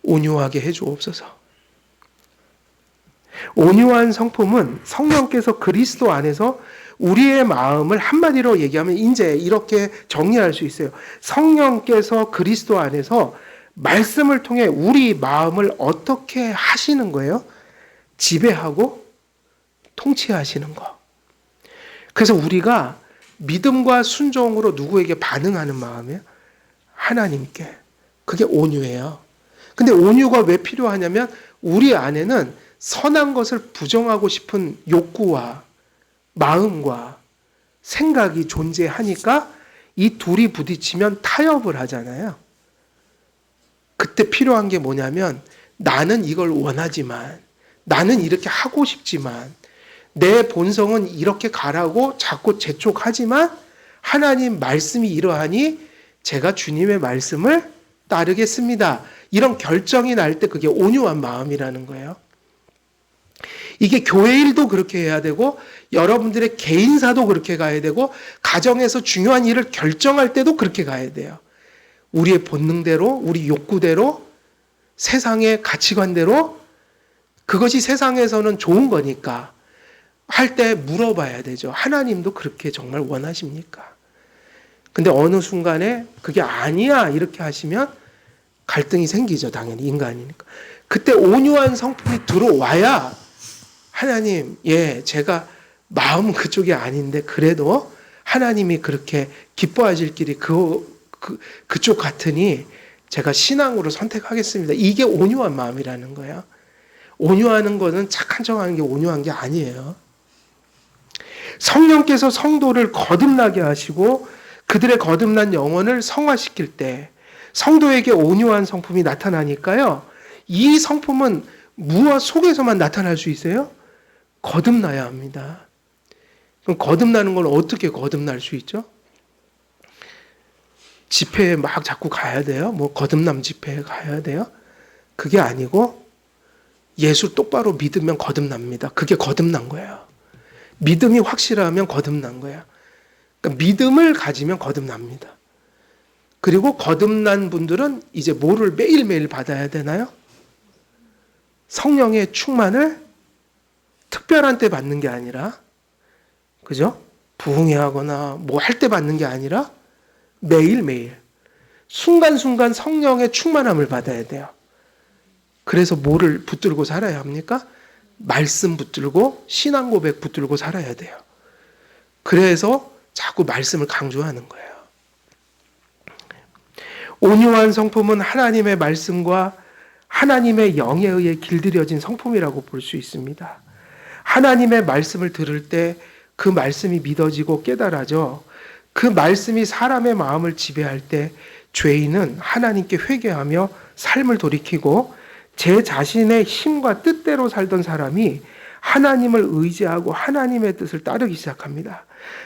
온유하게 해주옵소서. 온유한 성품은 성령께서 그리스도 안에서 우리의 마음을 한마디로 얘기하면 이제 이렇게 정리할 수 있어요. 성령께서 그리스도 안에서 말씀을 통해 우리 마음을 어떻게 하시는 거예요? 지배하고 통치하시는 거. 그래서 우리가 믿음과 순종으로 누구에게 반응하는 마음이에요? 하나님께. 그게 온유예요. 근데 온유가 왜 필요하냐면 우리 안에는 선한 것을 부정하고 싶은 욕구와 마음과 생각이 존재하니까 이 둘이 부딪히면 타협을 하잖아요. 그때 필요한 게 뭐냐면 나는 이걸 원하지만 나는 이렇게 하고 싶지만 내 본성은 이렇게 가라고 자꾸 재촉하지만 하나님 말씀이 이러하니 제가 주님의 말씀을 따르겠습니다. 이런 결정이 날 때 그게 온유한 마음이라는 거예요. 이게 교회 일도 그렇게 해야 되고 여러분들의 개인사도 그렇게 가야 되고 가정에서 중요한 일을 결정할 때도 그렇게 가야 돼요. 우리의 본능대로, 우리 욕구대로, 세상의 가치관대로, 그것이 세상에서는 좋은 거니까 할 때 물어봐야 되죠. 하나님도 그렇게 정말 원하십니까? 근데 어느 순간에 그게 아니야 이렇게 하시면 갈등이 생기죠. 당연히 인간이니까. 그때 온유한 성품이 들어와야 하나님, 제가 마음은 그쪽이 아닌데 그래도 하나님이 그렇게 기뻐하실 길이 그쪽 같으니 제가 신앙으로 선택하겠습니다. 이게 온유한 마음이라는 거예요. 온유하는 거는 착한 척하는 게 온유한 게 아니에요. 성령께서 성도를 거듭나게 하시고 그들의 거듭난 영혼을 성화시킬 때 성도에게 온유한 성품이 나타나니까요. 이 성품은 무엇 속에서만 나타날 수 있어요? 거듭나야 합니다. 그럼 거듭나는 건 어떻게 거듭날 수 있죠? 집회에 막 자꾸 가야 돼요? 뭐 거듭남 집회에 가야 돼요? 그게 아니고 예수 똑바로 믿으면 거듭납니다. 그게 거듭난 거예요. 믿음이 확실하면 거듭난 거예요. 그러니까 믿음을 가지면 거듭납니다. 그리고 거듭난 분들은 이제 뭐를 매일매일 받아야 되나요? 성령의 충만을 특별한 때 받는 게 아니라, 그죠? 부흥회 하거나 뭐 할 때 받는 게 아니라 매일매일 순간순간 성령의 충만함을 받아야 돼요. 그래서 뭐를 붙들고 살아야 합니까? 말씀 붙들고 신앙 고백 붙들고 살아야 돼요. 그래서 자꾸 말씀을 강조하는 거예요. 온유한 성품은 하나님의 말씀과 하나님의 영에 의해 길들여진 성품이라고 볼 수 있습니다. 하나님의 말씀을 들을 때 그 말씀이 믿어지고 깨달아져 그 말씀이 사람의 마음을 지배할 때 죄인은 하나님께 회개하며 삶을 돌이키고 제 자신의 힘과 뜻대로 살던 사람이 하나님을 의지하고 하나님의 뜻을 따르기 시작합니다.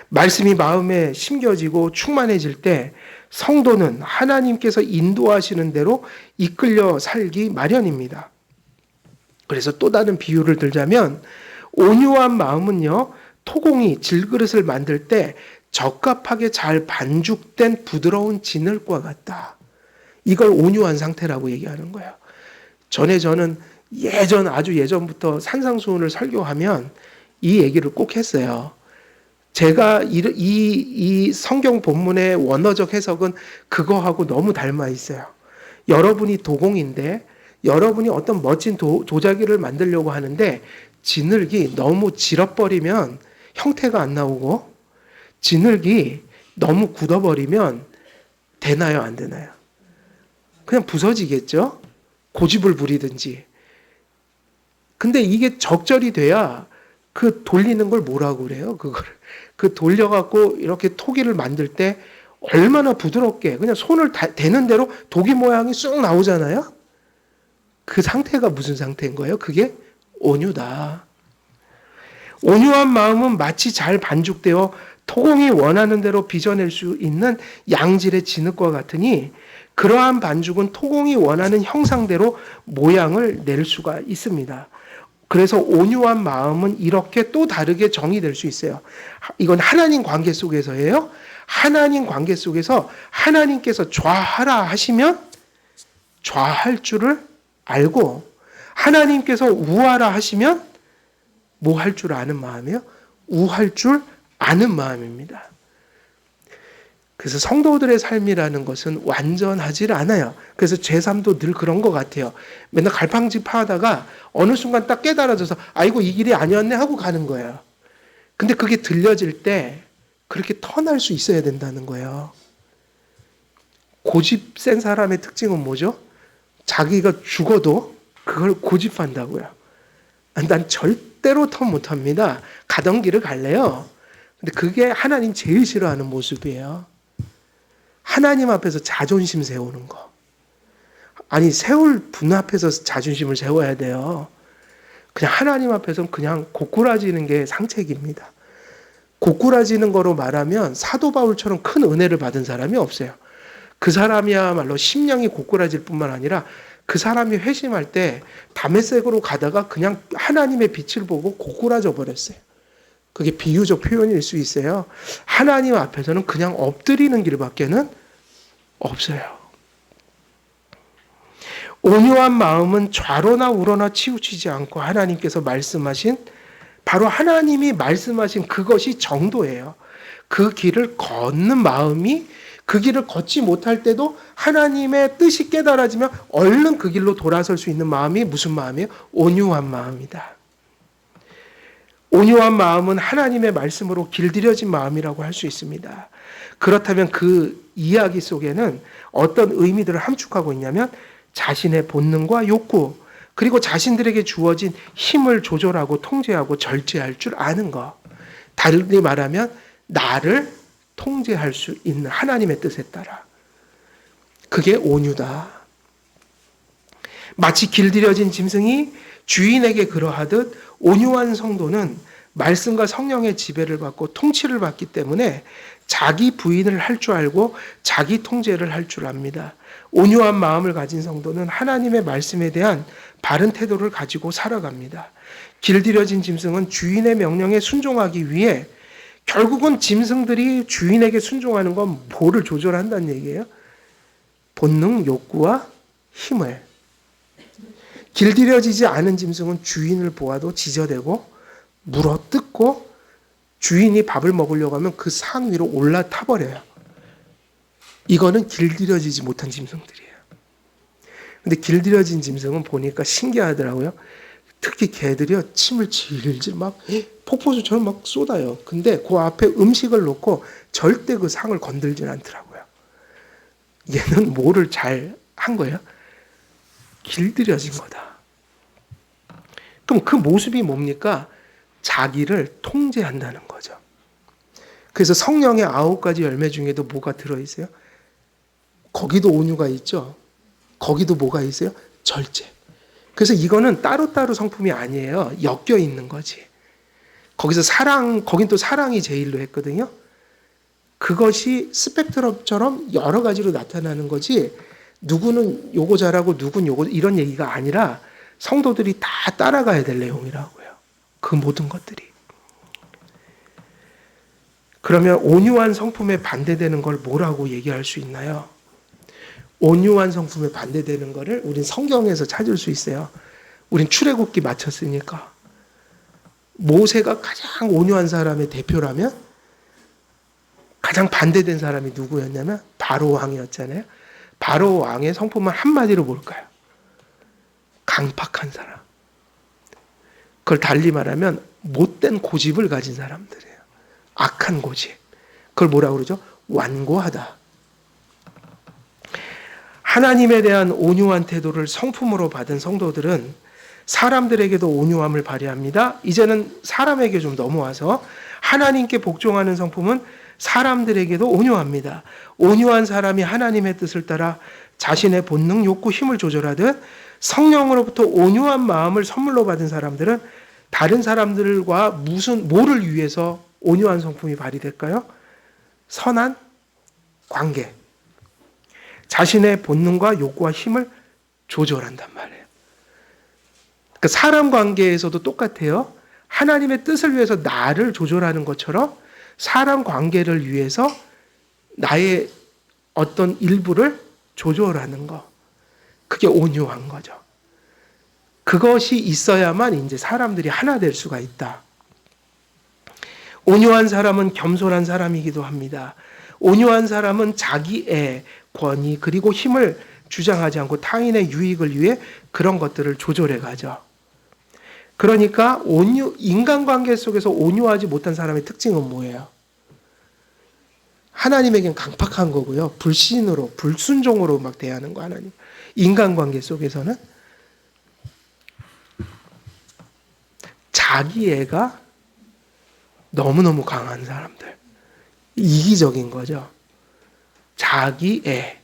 말씀이 마음에 심겨지고 충만해질 때 성도는 하나님께서 인도하시는 대로 이끌려 살기 마련입니다. 그래서 또 다른 비유를 들자면 온유한 마음은요, 토공이 질그릇을 만들 때 적합하게 잘 반죽된 부드러운 진흙과 같다. 이걸 온유한 상태라고 얘기하는 거예요. 저는 아주 예전부터 산상수훈을 설교하면 이 얘기를 꼭 했어요. 제가 이 성경 본문의 원어적 해석은 그거하고 너무 닮아 있어요. 여러분이 도공인데 여러분이 어떤 멋진 도자기를 만들려고 하는데 진흙이 너무 질어버리면 형태가 안 나오고 진흙이 너무 굳어버리면 되나요? 안 되나요? 그냥 부서지겠죠? 고집을 부리든지. 근데 이게 적절히 돼야 그 돌리는 걸 뭐라고 그래요? 그 돌려갖고 이렇게 토기를 만들 때 얼마나 부드럽게 그냥 손을 대는 대로 도기 모양이 쑥 나오잖아요? 그 상태가 무슨 상태인 거예요? 그게 온유다. 온유한 마음은 마치 잘 반죽되어 토공이 원하는 대로 빚어낼 수 있는 양질의 진흙과 같으니 그러한 반죽은 토공이 원하는 형상대로 모양을 낼 수가 있습니다. 그래서 온유한 마음은 이렇게 또 다르게 정의될 수 있어요. 이건 하나님 관계 속에서예요. 하나님 관계 속에서 하나님께서 좌하라 하시면 좌할 줄을 알고 하나님께서 우하라 하시면 뭐 할 줄 아는 마음이요? 우할 줄 아는 마음입니다. 그래서 성도들의 삶이라는 것은 완전하지 않아요. 그래서 제 삶도 늘 그런 것 같아요. 맨날 갈팡질팡하다가 어느 순간 딱 깨달아져서 아이고 이 길이 아니었네 하고 가는 거예요. 근데 그게 들려질 때 그렇게 턴할 수 있어야 된다는 거예요. 고집 센 사람의 특징은 뭐죠? 자기가 죽어도 그걸 고집한다고요. 난 절대로 턴 못합니다. 가던 길을 갈래요. 근데 그게 하나님 제일 싫어하는 모습이에요. 하나님 앞에서 자존심 세우는 거. 아니 세울 분 앞에서 자존심을 세워야 돼요. 그냥 하나님 앞에서는 그냥 고꾸라지는 게 상책입니다. 고꾸라지는 거로 말하면 사도 바울처럼 큰 은혜를 받은 사람이 없어요. 그 사람이야말로 심령이 고꾸라질 뿐만 아니라 그 사람이 회심할 때 다메섹으로 가다가 그냥 하나님의 빛을 보고 고꾸라져 버렸어요. 그게 비유적 표현일 수 있어요. 하나님 앞에서는 그냥 엎드리는 길밖에는 없어요. 온유한 마음은 좌로나 우로나 치우치지 않고 하나님께서 말씀하신, 바로 하나님이 말씀하신 그것이 정도예요. 그 길을 걷는 마음이, 그 길을 걷지 못할 때도 하나님의 뜻이 깨달아지면 얼른 그 길로 돌아설 수 있는 마음이 무슨 마음이에요? 온유한 마음이다. 온유한 마음은 하나님의 말씀으로 길들여진 마음이라고 할 수 있습니다. 그렇다면 그 이야기 속에는 어떤 의미들을 함축하고 있냐면 자신의 본능과 욕구, 그리고 자신들에게 주어진 힘을 조절하고 통제하고 절제할 줄 아는 것. 달리 말하면 나를 통제할 수 있는 하나님의 뜻에 따라. 그게 온유다. 마치 길들여진 짐승이 주인에게 그러하듯 온유한 성도는 말씀과 성령의 지배를 받고 통치를 받기 때문에 자기 부인을 할 줄 알고 자기 통제를 할 줄 압니다. 온유한 마음을 가진 성도는 하나님의 말씀에 대한 바른 태도를 가지고 살아갑니다. 길들여진 짐승은 주인의 명령에 순종하기 위해, 결국은 짐승들이 주인에게 순종하는 건 뭐를 조절한다는 얘기예요? 본능, 욕구와 힘을. 길들여지지 않은 짐승은 주인을 보아도 지저대고 물어뜯고 주인이 밥을 먹으려고 하면 그 상 위로 올라타 버려요. 이거는 길들여지지 못한 짐승들이에요. 근데 길들여진 짐승은 보니까 신기하더라고요. 특히 개들이요, 침을 질질 막 폭포수처럼 막 쏟아요. 근데 그 앞에 음식을 놓고 절대 그 상을 건들진 않더라고요. 얘는 뭐를 잘 한 거예요? 길들여진 거다. 그럼 그 모습이 뭡니까? 자기를 통제한다는 거죠. 그래서 성령의 9가지 열매 중에도 뭐가 들어있어요? 거기도 온유가 있죠. 거기도 뭐가 있어요? 절제. 그래서 이거는 따로따로 성품이 아니에요. 엮여 있는 거지. 거기서 거긴 또 사랑이 제일로 했거든요. 그것이 스펙트럼처럼 여러 가지로 나타나는 거지, 누구는 요거 잘하고 누구는 요거, 이런 얘기가 아니라 성도들이 다 따라가야 될 내용이라고요. 그 모든 것들이. 그러면 온유한 성품에 반대되는 걸 뭐라고 얘기할 수 있나요? 온유한 성품에 반대되는 거를 우린 성경에서 찾을 수 있어요. 우린 출애굽기 마쳤으니까. 모세가 가장 온유한 사람의 대표라면 가장 반대된 사람이 누구였냐면 바로 왕이었잖아요. 바로 왕의 성품은 한마디로 뭘까요? 강팍한 사람. 그걸 달리 말하면 못된 고집을 가진 사람들이에요. 악한 고집. 그걸 뭐라고 그러죠? 완고하다. 하나님에 대한 온유한 태도를 성품으로 받은 성도들은 사람들에게도 온유함을 발휘합니다. 이제는 사람에게 좀 넘어와서 하나님께 복종하는 성품은 사람들에게도 온유합니다. 온유한 사람이 하나님의 뜻을 따라 자신의 본능, 욕구, 힘을 조절하듯 성령으로부터 온유한 마음을 선물로 받은 사람들은 다른 사람들과 뭐를 위해서 온유한 성품이 발휘될까요? 선한 관계. 자신의 본능과 욕구와 힘을 조절한단 말이에요. 그러니까 사람 관계에서도 똑같아요. 하나님의 뜻을 위해서 나를 조절하는 것처럼 사람 관계를 위해서 나의 어떤 일부를 조절하는 거. 그게 온유한 거죠. 그것이 있어야만 이제 사람들이 하나 될 수가 있다. 온유한 사람은 겸손한 사람이기도 합니다. 온유한 사람은 자기의 권위 그리고 힘을 주장하지 않고 타인의 유익을 위해 그런 것들을 조절해 가죠. 그러니까 인간관계 속에서 온유하지 못한 사람의 특징은 뭐예요? 하나님에겐 강팍한 거고요. 불신으로, 불순종으로 막 대하는 거 하나님. 인간관계 속에서는 자기애가 너무너무 강한 사람들. 이기적인 거죠. 자기애.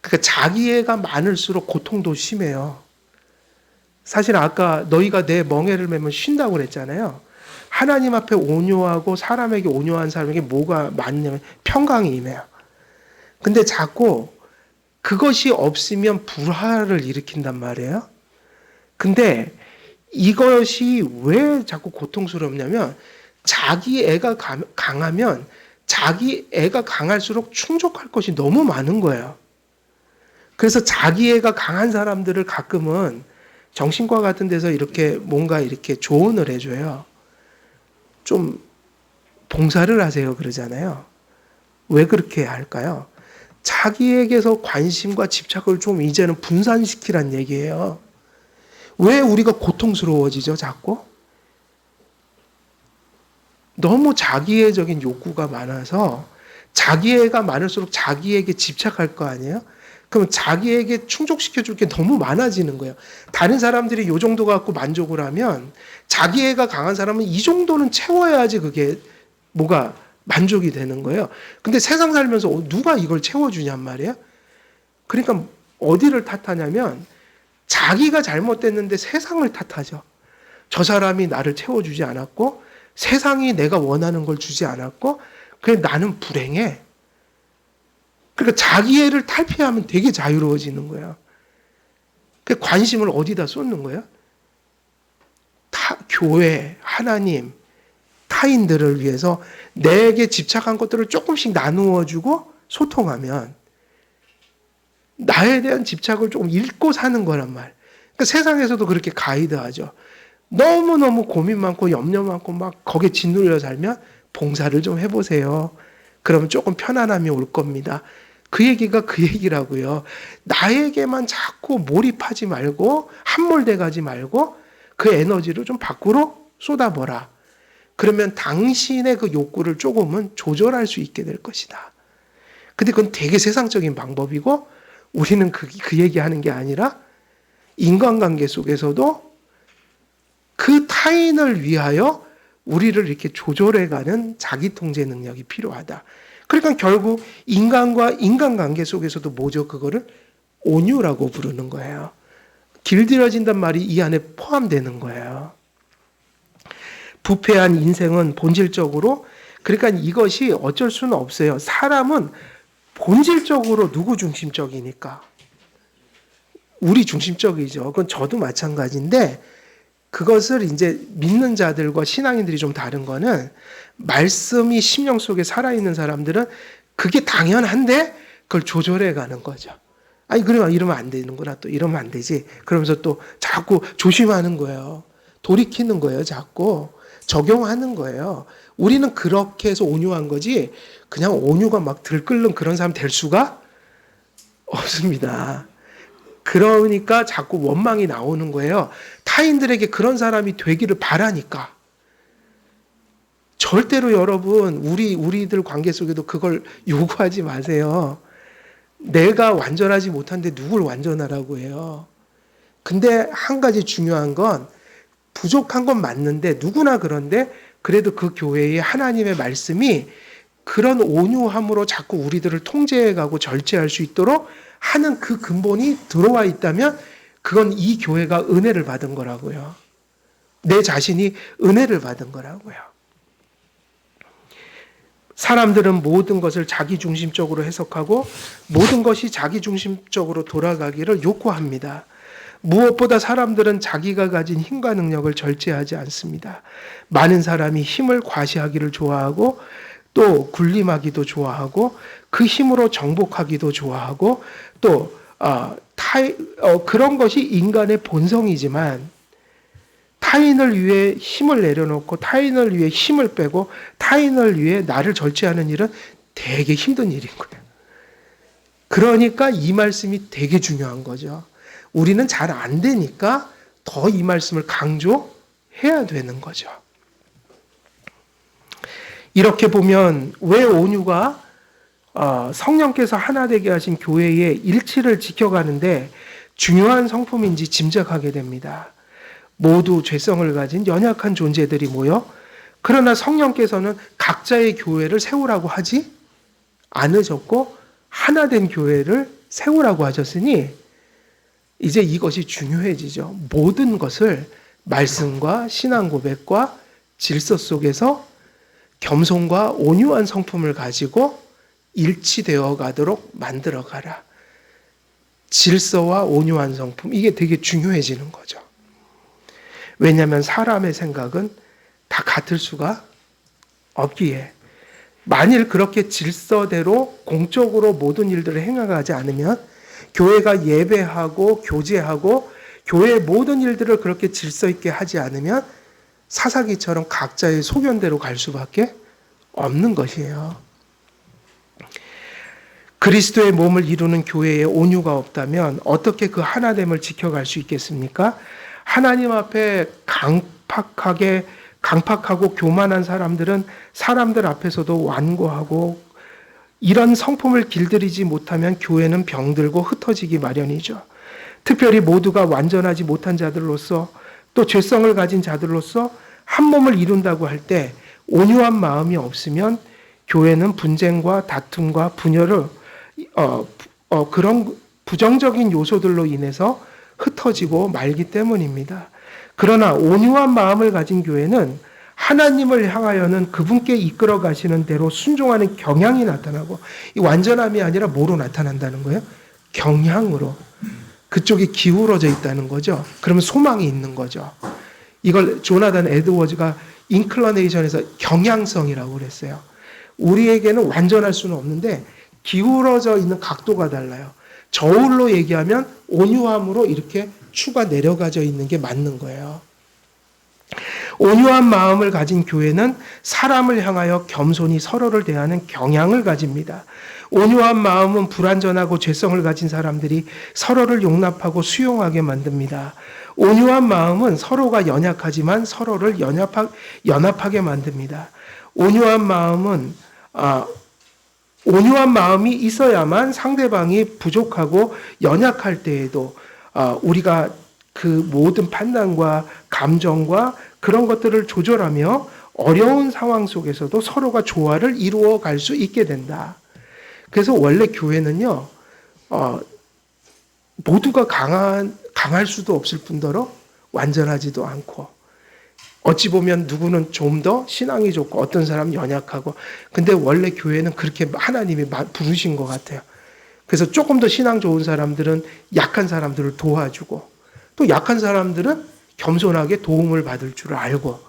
그러니까 자기애가 많을수록 고통도 심해요. 사실 아까 너희가 내 멍에를 매면 쉰다고 그랬잖아요. 하나님 앞에 온유하고 사람에게 온유한 사람에게 뭐가 맞냐면 평강이 임해요. 근데 자꾸 그것이 없으면 불화를 일으킨단 말이에요. 근데 이것이 왜 자꾸 고통스럽냐면 자기 애가 강하면 자기 애가 강할수록 충족할 것이 너무 많은 거예요. 그래서 자기 애가 강한 사람들을 가끔은 정신과 같은 데서 이렇게 뭔가 이렇게 조언을 해줘요. 좀 봉사를 하세요 그러잖아요. 왜 그렇게 할까요? 자기에게서 관심과 집착을 좀 이제는 분산시키란 얘기예요. 왜 우리가 고통스러워지죠, 자꾸? 너무 자기애적인 욕구가 많아서 자기애가 많을수록 자기에게 집착할 거 아니에요? 그럼 자기에게 충족시켜줄 게 너무 많아지는 거예요. 다른 사람들이 이 정도 갖고 만족을 하면 자기애가 강한 사람은 이 정도는 채워야지 그게 뭐가 만족이 되는 거예요. 근데 세상 살면서 누가 이걸 채워주냔 말이에요. 그러니까 어디를 탓하냐면 자기가 잘못됐는데 세상을 탓하죠. 저 사람이 나를 채워주지 않았고 세상이 내가 원하는 걸 주지 않았고 그래 나는 불행해. 그러니까 자기애를 탈피하면 되게 자유로워지는 거예요. 그 관심을 어디다 쏟는 거예요? 교회, 하나님, 타인들을 위해서 내게 집착한 것들을 조금씩 나누어주고 소통하면 나에 대한 집착을 조금 잃고 사는 거란 말. 그러니까 세상에서도 그렇게 가이드하죠. 너무너무 고민 많고 염려 많고 막 거기에 짓눌려 살면 봉사를 좀 해보세요. 그러면 조금 편안함이 올 겁니다. 그 얘기가 그 얘기라고요. 나에게만 자꾸 몰입하지 말고 함몰돼 가지 말고 그 에너지를 좀 밖으로 쏟아보라. 그러면 당신의 그 욕구를 조금은 조절할 수 있게 될 것이다. 근데 그건 되게 세상적인 방법이고 우리는 그 얘기하는 게 아니라 인간관계 속에서도 그 타인을 위하여 우리를 이렇게 조절해가는 자기통제 능력이 필요하다. 그러니까 결국 인간과 인간관계 속에서도 뭐죠? 그거를 온유라고 부르는 거예요. 길들여진단 말이 이 안에 포함되는 거예요. 부패한 인생은 본질적으로 그러니까 이것이 어쩔 수는 없어요. 사람은 본질적으로 누구 중심적이니까 우리 중심적이죠. 그건 저도 마찬가지인데 그것을 이제 믿는 자들과 신앙인들이 좀 다른 거는 말씀이 심령 속에 살아있는 사람들은 그게 당연한데 그걸 조절해 가는 거죠. 아니 그러면 이러면 안 되는구나 또 이러면 안 되지. 그러면서 또 자꾸 조심하는 거예요. 돌이키는 거예요. 자꾸 적용하는 거예요. 우리는 그렇게 해서 온유한 거지 그냥 온유가 막 들끓는 그런 사람 될 수가 없습니다. 그러니까 자꾸 원망이 나오는 거예요. 타인들에게 그런 사람이 되기를 바라니까. 절대로 여러분 우리들 관계 속에도 그걸 요구하지 마세요. 내가 완전하지 못한데 누굴 완전하라고 해요. 근데 한 가지 중요한 건 부족한 건 맞는데 누구나 그런데 그래도 그 교회의 하나님의 말씀이 그런 온유함으로 자꾸 우리들을 통제해가고 절제할 수 있도록 하는 그 근본이 들어와 있다면 그건 이 교회가 은혜를 받은 거라고요. 내 자신이 은혜를 받은 거라고요. 사람들은 모든 것을 자기중심적으로 해석하고 모든 것이 자기중심적으로 돌아가기를 요구합니다. 무엇보다 사람들은 자기가 가진 힘과 능력을 절제하지 않습니다. 많은 사람이 힘을 과시하기를 좋아하고 또 군림하기도 좋아하고 그 힘으로 정복하기도 좋아하고 또 그런 것이 인간의 본성이지만 타인을 위해 힘을 내려놓고 타인을 위해 힘을 빼고 타인을 위해 나를 절제하는 일은 되게 힘든 일인 거예요. 그러니까 이 말씀이 되게 중요한 거죠. 우리는 잘 안 되니까 더 이 말씀을 강조해야 되는 거죠. 이렇게 보면 왜 온유가 성령께서 하나 되게 하신 교회의 일치를 지켜가는데 중요한 성품인지 짐작하게 됩니다. 모두 죄성을 가진 연약한 존재들이 모여 그러나 성령께서는 각자의 교회를 세우라고 하지 않으셨고 하나 된 교회를 세우라고 하셨으니 이제 이것이 중요해지죠. 모든 것을 말씀과 신앙 고백과 질서 속에서 겸손과 온유한 성품을 가지고 일치되어 가도록 만들어 가라. 질서와 온유한 성품, 이게 되게 중요해지는 거죠. 왜냐하면 사람의 생각은 다 같을 수가 없기에, 만일 그렇게 질서대로 공적으로 모든 일들을 행하지 않으면, 교회가 예배하고 교제하고 교회의 모든 일들을 그렇게 질서 있게 하지 않으면 사사기처럼 각자의 소견대로 갈 수밖에 없는 것이에요. 그리스도의 몸을 이루는 교회에 온유가 없다면 어떻게 그 하나됨을 지켜갈 수 있겠습니까? 하나님 앞에 강팍하고 교만한 사람들은 사람들 앞에서도 완고하고, 이런 성품을 길들이지 못하면 교회는 병들고 흩어지기 마련이죠. 특별히 모두가 완전하지 못한 자들로서, 또 죄성을 가진 자들로서 한 몸을 이룬다고 할 때 온유한 마음이 없으면 교회는 분쟁과 다툼과 분열을 그런 부정적인 요소들로 인해서 흩어지고 말기 때문입니다. 그러나 온유한 마음을 가진 교회는 하나님을 향하여는 그분께 이끌어 가시는 대로 순종하는 경향이 나타나고, 이 완전함이 아니라 뭐로 나타난다는 거예요? 경향으로. 그쪽이 기울어져 있다는 거죠. 그러면 소망이 있는 거죠. 이걸 조나단 에드워즈가 인클러네이션에서 경향성이라고 그랬어요. 우리에게는 완전할 수는 없는데 기울어져 있는 각도가 달라요. 저울로 얘기하면 온유함으로 이렇게 추가 내려가져 있는 게 맞는 거예요. 온유한 마음을 가진 교회는 사람을 향하여 겸손히 서로를 대하는 경향을 가집니다. 온유한 마음은 불완전하고 죄성을 가진 사람들이 서로를 용납하고 수용하게 만듭니다. 온유한 마음은 서로가 연약하지만 서로를 연합하게 만듭니다. 온유한 마음이 있어야만 상대방이 부족하고 연약할 때에도 우리가 그 모든 판단과 감정과 그런 것들을 조절하며 어려운 상황 속에서도 서로가 조화를 이루어 갈 수 있게 된다. 그래서 원래 교회는요, 모두가 강할 수도 없을 뿐더러 완전하지도 않고, 어찌 보면 누구는 좀 더 신앙이 좋고 어떤 사람은 연약하고, 근데 원래 교회는 그렇게 하나님이 부르신 것 같아요. 그래서 조금 더 신앙 좋은 사람들은 약한 사람들을 도와주고, 또 약한 사람들은 겸손하게 도움을 받을 줄 알고,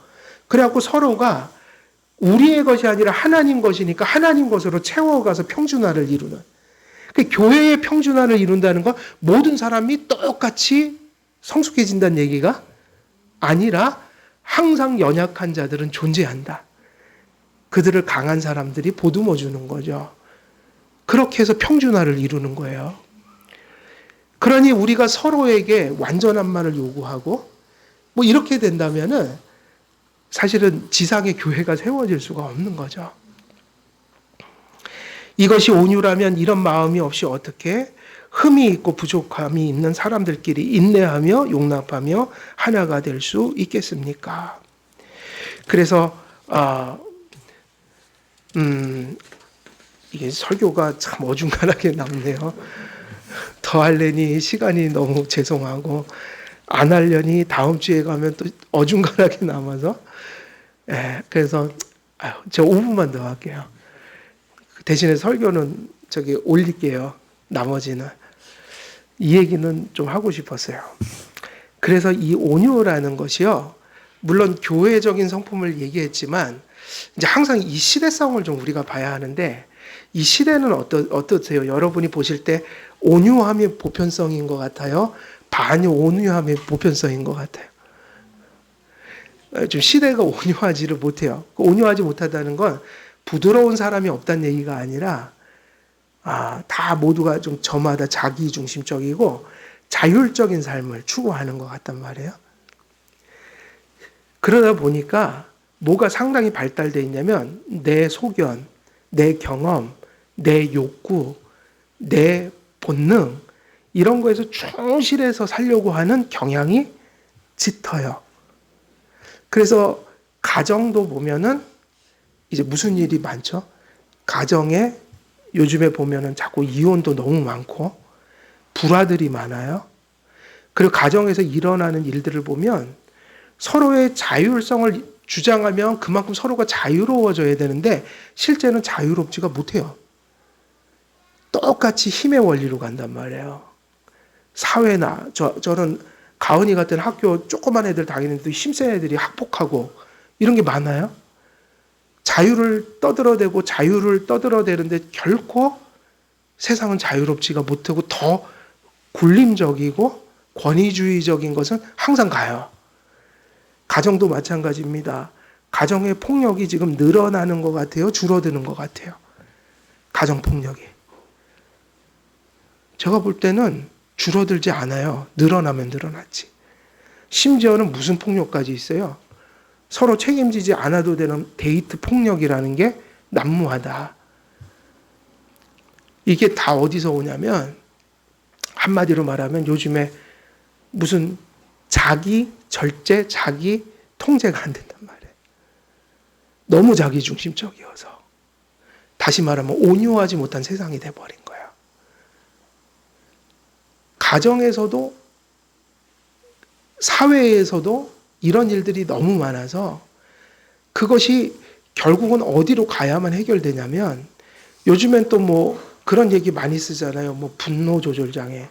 그래갖고 서로가 우리의 것이 아니라 하나님 것이니까 하나님 것으로 채워가서 평준화를 이루는, 그 교회의 평준화를 이룬다는 건 모든 사람이 똑같이 성숙해진다는 얘기가 아니라 항상 연약한 자들은 존재한다. 그들을 강한 사람들이 보듬어 주는 거죠. 그렇게 해서 평준화를 이루는 거예요. 그러니 우리가 서로에게 완전한 말을 요구하고 뭐 이렇게 된다면은 사실은 지상의 교회가 세워질 수가 없는 거죠. 이것이 온유라면 이런 마음이 없이 어떻게 흠이 있고 부족함이 있는 사람들끼리 인내하며 용납하며 하나가 될 수 있겠습니까? 그래서 이게 설교가 참 어중간하게 남네요. 더 하려니 시간이 너무 죄송하고, 안 하려니 다음 주에 가면 또 어중간하게 남아서, 그래서 저 5분만 더 할게요. 대신에 설교는 올릴게요. 나머지는. 이 얘기는 좀 하고 싶었어요. 그래서 이 온유라는 것이요, 물론 교회적인 성품을 얘기했지만 이제 항상 이 시대성을 좀 우리가 봐야 하는데, 이 시대는 어떠세요? 여러분이 보실 때 온유함이 보편성인 것 같아요? 반온유함의 보편성인 것 같아요? 좀 시대가 온유하지를 못해요. 온유하지 못하다는 건 부드러운 사람이 없다는 얘기가 아니라 다 모두가 좀 저마다 자기중심적이고 자율적인 삶을 추구하는 것 같단 말이에요. 그러다 보니까 뭐가 상당히 발달되어 있냐면 내 소견, 내 경험, 내 욕구, 내 본능, 이런 거에서 충실해서 살려고 하는 경향이 짙어요. 그래서 가정도 보면은 이제 무슨 일이 많죠? 가정에 요즘에 보면은 자꾸 이혼도 너무 많고 불화들이 많아요. 그리고 가정에서 일어나는 일들을 보면 서로의 자율성을 주장하면 그만큼 서로가 자유로워져야 되는데 실제는 자유롭지가 못해요. 똑같이 힘의 원리로 간단 말이에요. 사회나 저는 가은이 같은 학교 조그만 애들 다니는데 힘센 애들이 학폭하고 이런 게 많아요. 자유를 떠들어대는데 결코 세상은 자유롭지가 못하고 더 굴림적이고 권위주의적인 것은 항상 가요. 가정도 마찬가지입니다. 가정의 폭력이 지금 늘어나는 것 같아요? 줄어드는 것 같아요? 가정폭력이. 제가 볼 때는 줄어들지 않아요. 늘어나면 늘어났지. 심지어는 무슨 폭력까지 있어요? 서로 책임지지 않아도 되는 데이트 폭력이라는 게 난무하다. 이게 다 어디서 오냐면 한마디로 말하면 요즘에 무슨 자기 절제, 자기 통제가 안 된단 말이에요. 너무 자기 중심적이어서. 다시 말하면 온유하지 못한 세상이 돼버린 거예요. 가정에서도 사회에서도 이런 일들이 너무 많아서 그것이 결국은 어디로 가야만 해결되냐면 요즘엔 또 뭐 그런 얘기 많이 쓰잖아요. 뭐 분노 조절 장애.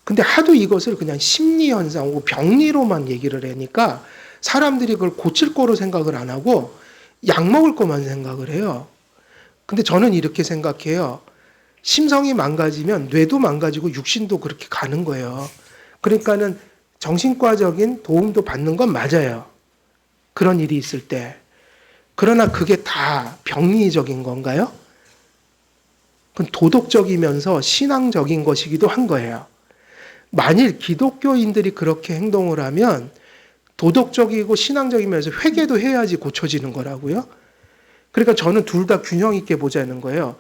근데 하도 이것을 그냥 심리 현상이고 병리로만 얘기를 하니까 사람들이 그걸 고칠 거로 생각을 안 하고 약 먹을 것만 생각을 해요. 근데 저는 이렇게 생각해요. 심성이 망가지면 뇌도 망가지고 육신도 그렇게 가는 거예요. 그러니까는 정신과적인 도움도 받는 건 맞아요. 그런 일이 있을 때. 그러나 그게 다 병리적인 건가요? 그건 도덕적이면서 신앙적인 것이기도 한 거예요. 만일 기독교인들이 그렇게 행동을 하면 도덕적이고 신앙적이면서 회개도 해야지 고쳐지는 거라고요. 그러니까 저는 둘 다 균형 있게 보자는 거예요.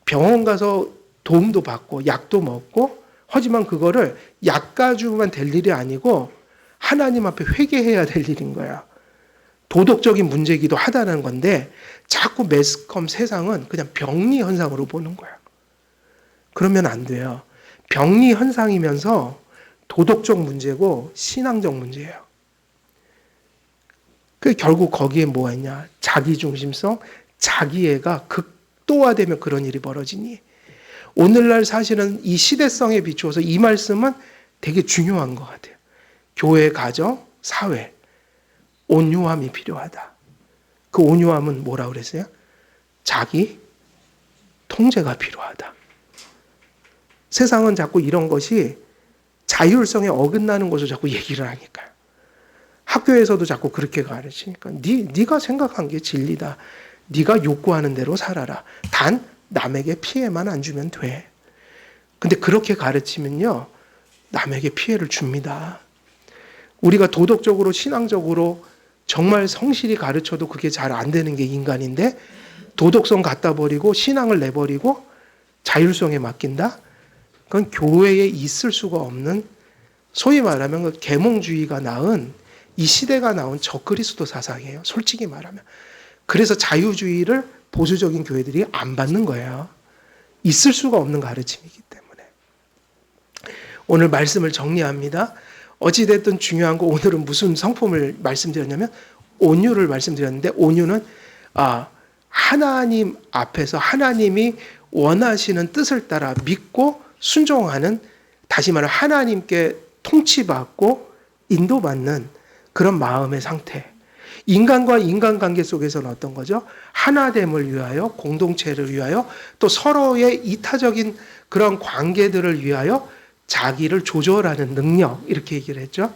병원 가서 도움도 받고 약도 먹고 하지만 그거를 약 가지고만 될 일이 아니고 하나님 앞에 회개해야 될 일인 거야. 도덕적인 문제이기도 하다는 건데 자꾸 매스컴 세상은 그냥 병리 현상으로 보는 거야. 그러면 안 돼요. 병리 현상이면서 도덕적 문제고 신앙적 문제예요. 그 결국 거기에 뭐가 있냐? 자기중심성, 자기애가 극도화되면 그런 일이 벌어지니 오늘날 사실은 이 시대성에 비추어서 이 말씀은 되게 중요한 것 같아요. 교회, 가정, 사회, 온유함이 필요하다. 그 온유함은 뭐라고 그랬어요? 자기 통제가 필요하다. 세상은 자꾸 이런 것이 자율성에 어긋나는 것을 자꾸 얘기를 하니까요. 학교에서도 자꾸 그렇게 가르치니까 네가 생각한 게 진리다. 네가 욕구하는 대로 살아라. 단 남에게 피해만 안 주면 돼. 근데 그렇게 가르치면요. 남에게 피해를 줍니다. 우리가 도덕적으로 신앙적으로 정말 성실히 가르쳐도 그게 잘 안 되는 게 인간인데 도덕성 갖다 버리고 신앙을 내버리고 자율성에 맡긴다? 그건 교회에 있을 수가 없는 소위 말하면 그 계몽주의가 낳은 이 시대가 나온 적그리스도 사상이에요. 솔직히 말하면. 그래서 자유주의를 보수적인 교회들이 안 받는 거예요. 있을 수가 없는 가르침이기 때문에. 오늘 말씀을 정리합니다. 어찌됐든 중요한 거 오늘은 무슨 성품을 말씀드렸냐면 온유를 말씀드렸는데 온유는 하나님 앞에서 하나님이 원하시는 뜻을 따라 믿고 순종하는 다시 말해 하나님께 통치받고 인도받는 그런 마음의 상태. 인간과 인간관계 속에서는 어떤 거죠? 하나됨을 위하여 공동체를 위하여 또 서로의 이타적인 그런 관계들을 위하여 자기를 조절하는 능력 이렇게 얘기를 했죠.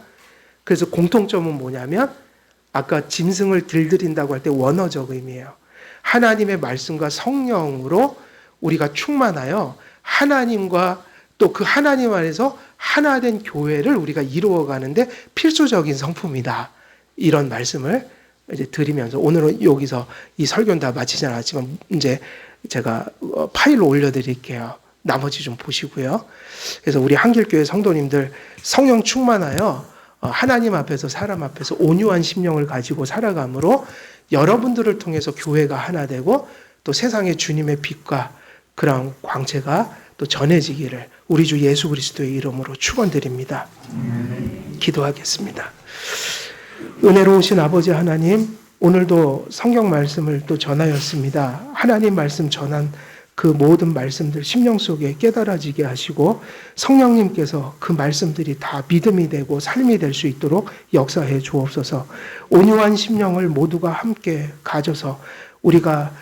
그래서 공통점은 뭐냐면 아까 짐승을 길들인다고 할 때 원어적 의미예요. 하나님의 말씀과 성령으로 우리가 충만하여 하나님과 또 그 하나님 안에서 하나된 교회를 우리가 이루어가는데 필수적인 성품이다. 이런 말씀을 이제 드리면서 오늘은 여기서 이 설교는 다 마치지 않았지만 이제 제가 파일로 올려드릴게요. 나머지 좀 보시고요. 그래서 우리 한길교회 성도님들 성령 충만하여 하나님 앞에서 사람 앞에서 온유한 심령을 가지고 살아감으로 여러분들을 통해서 교회가 하나 되고 또 세상의 주님의 빛과 그런 광채가 또 또 전해지기를 우리 주 예수 그리스도의 이름으로 축원드립니다. 기도하겠습니다. 은혜로우신 아버지 하나님, 오늘도 성경 말씀을 또 전하였습니다. 하나님 말씀 전한 그 모든 말씀들 심령 속에 깨달아지게 하시고 성령님께서 그 말씀들이 다 믿음이 되고 삶이 될 수 있도록 역사해 주옵소서. 온유한 심령을 모두가 함께 가져서 우리가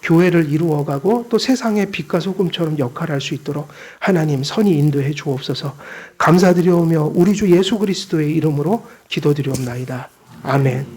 교회를 이루어가고 또 세상의 빛과 소금처럼 역할할 수 있도록 하나님 선히 인도해 주옵소서. 감사드리오며 우리 주 예수 그리스도의 이름으로 기도드리옵나이다. 아멘.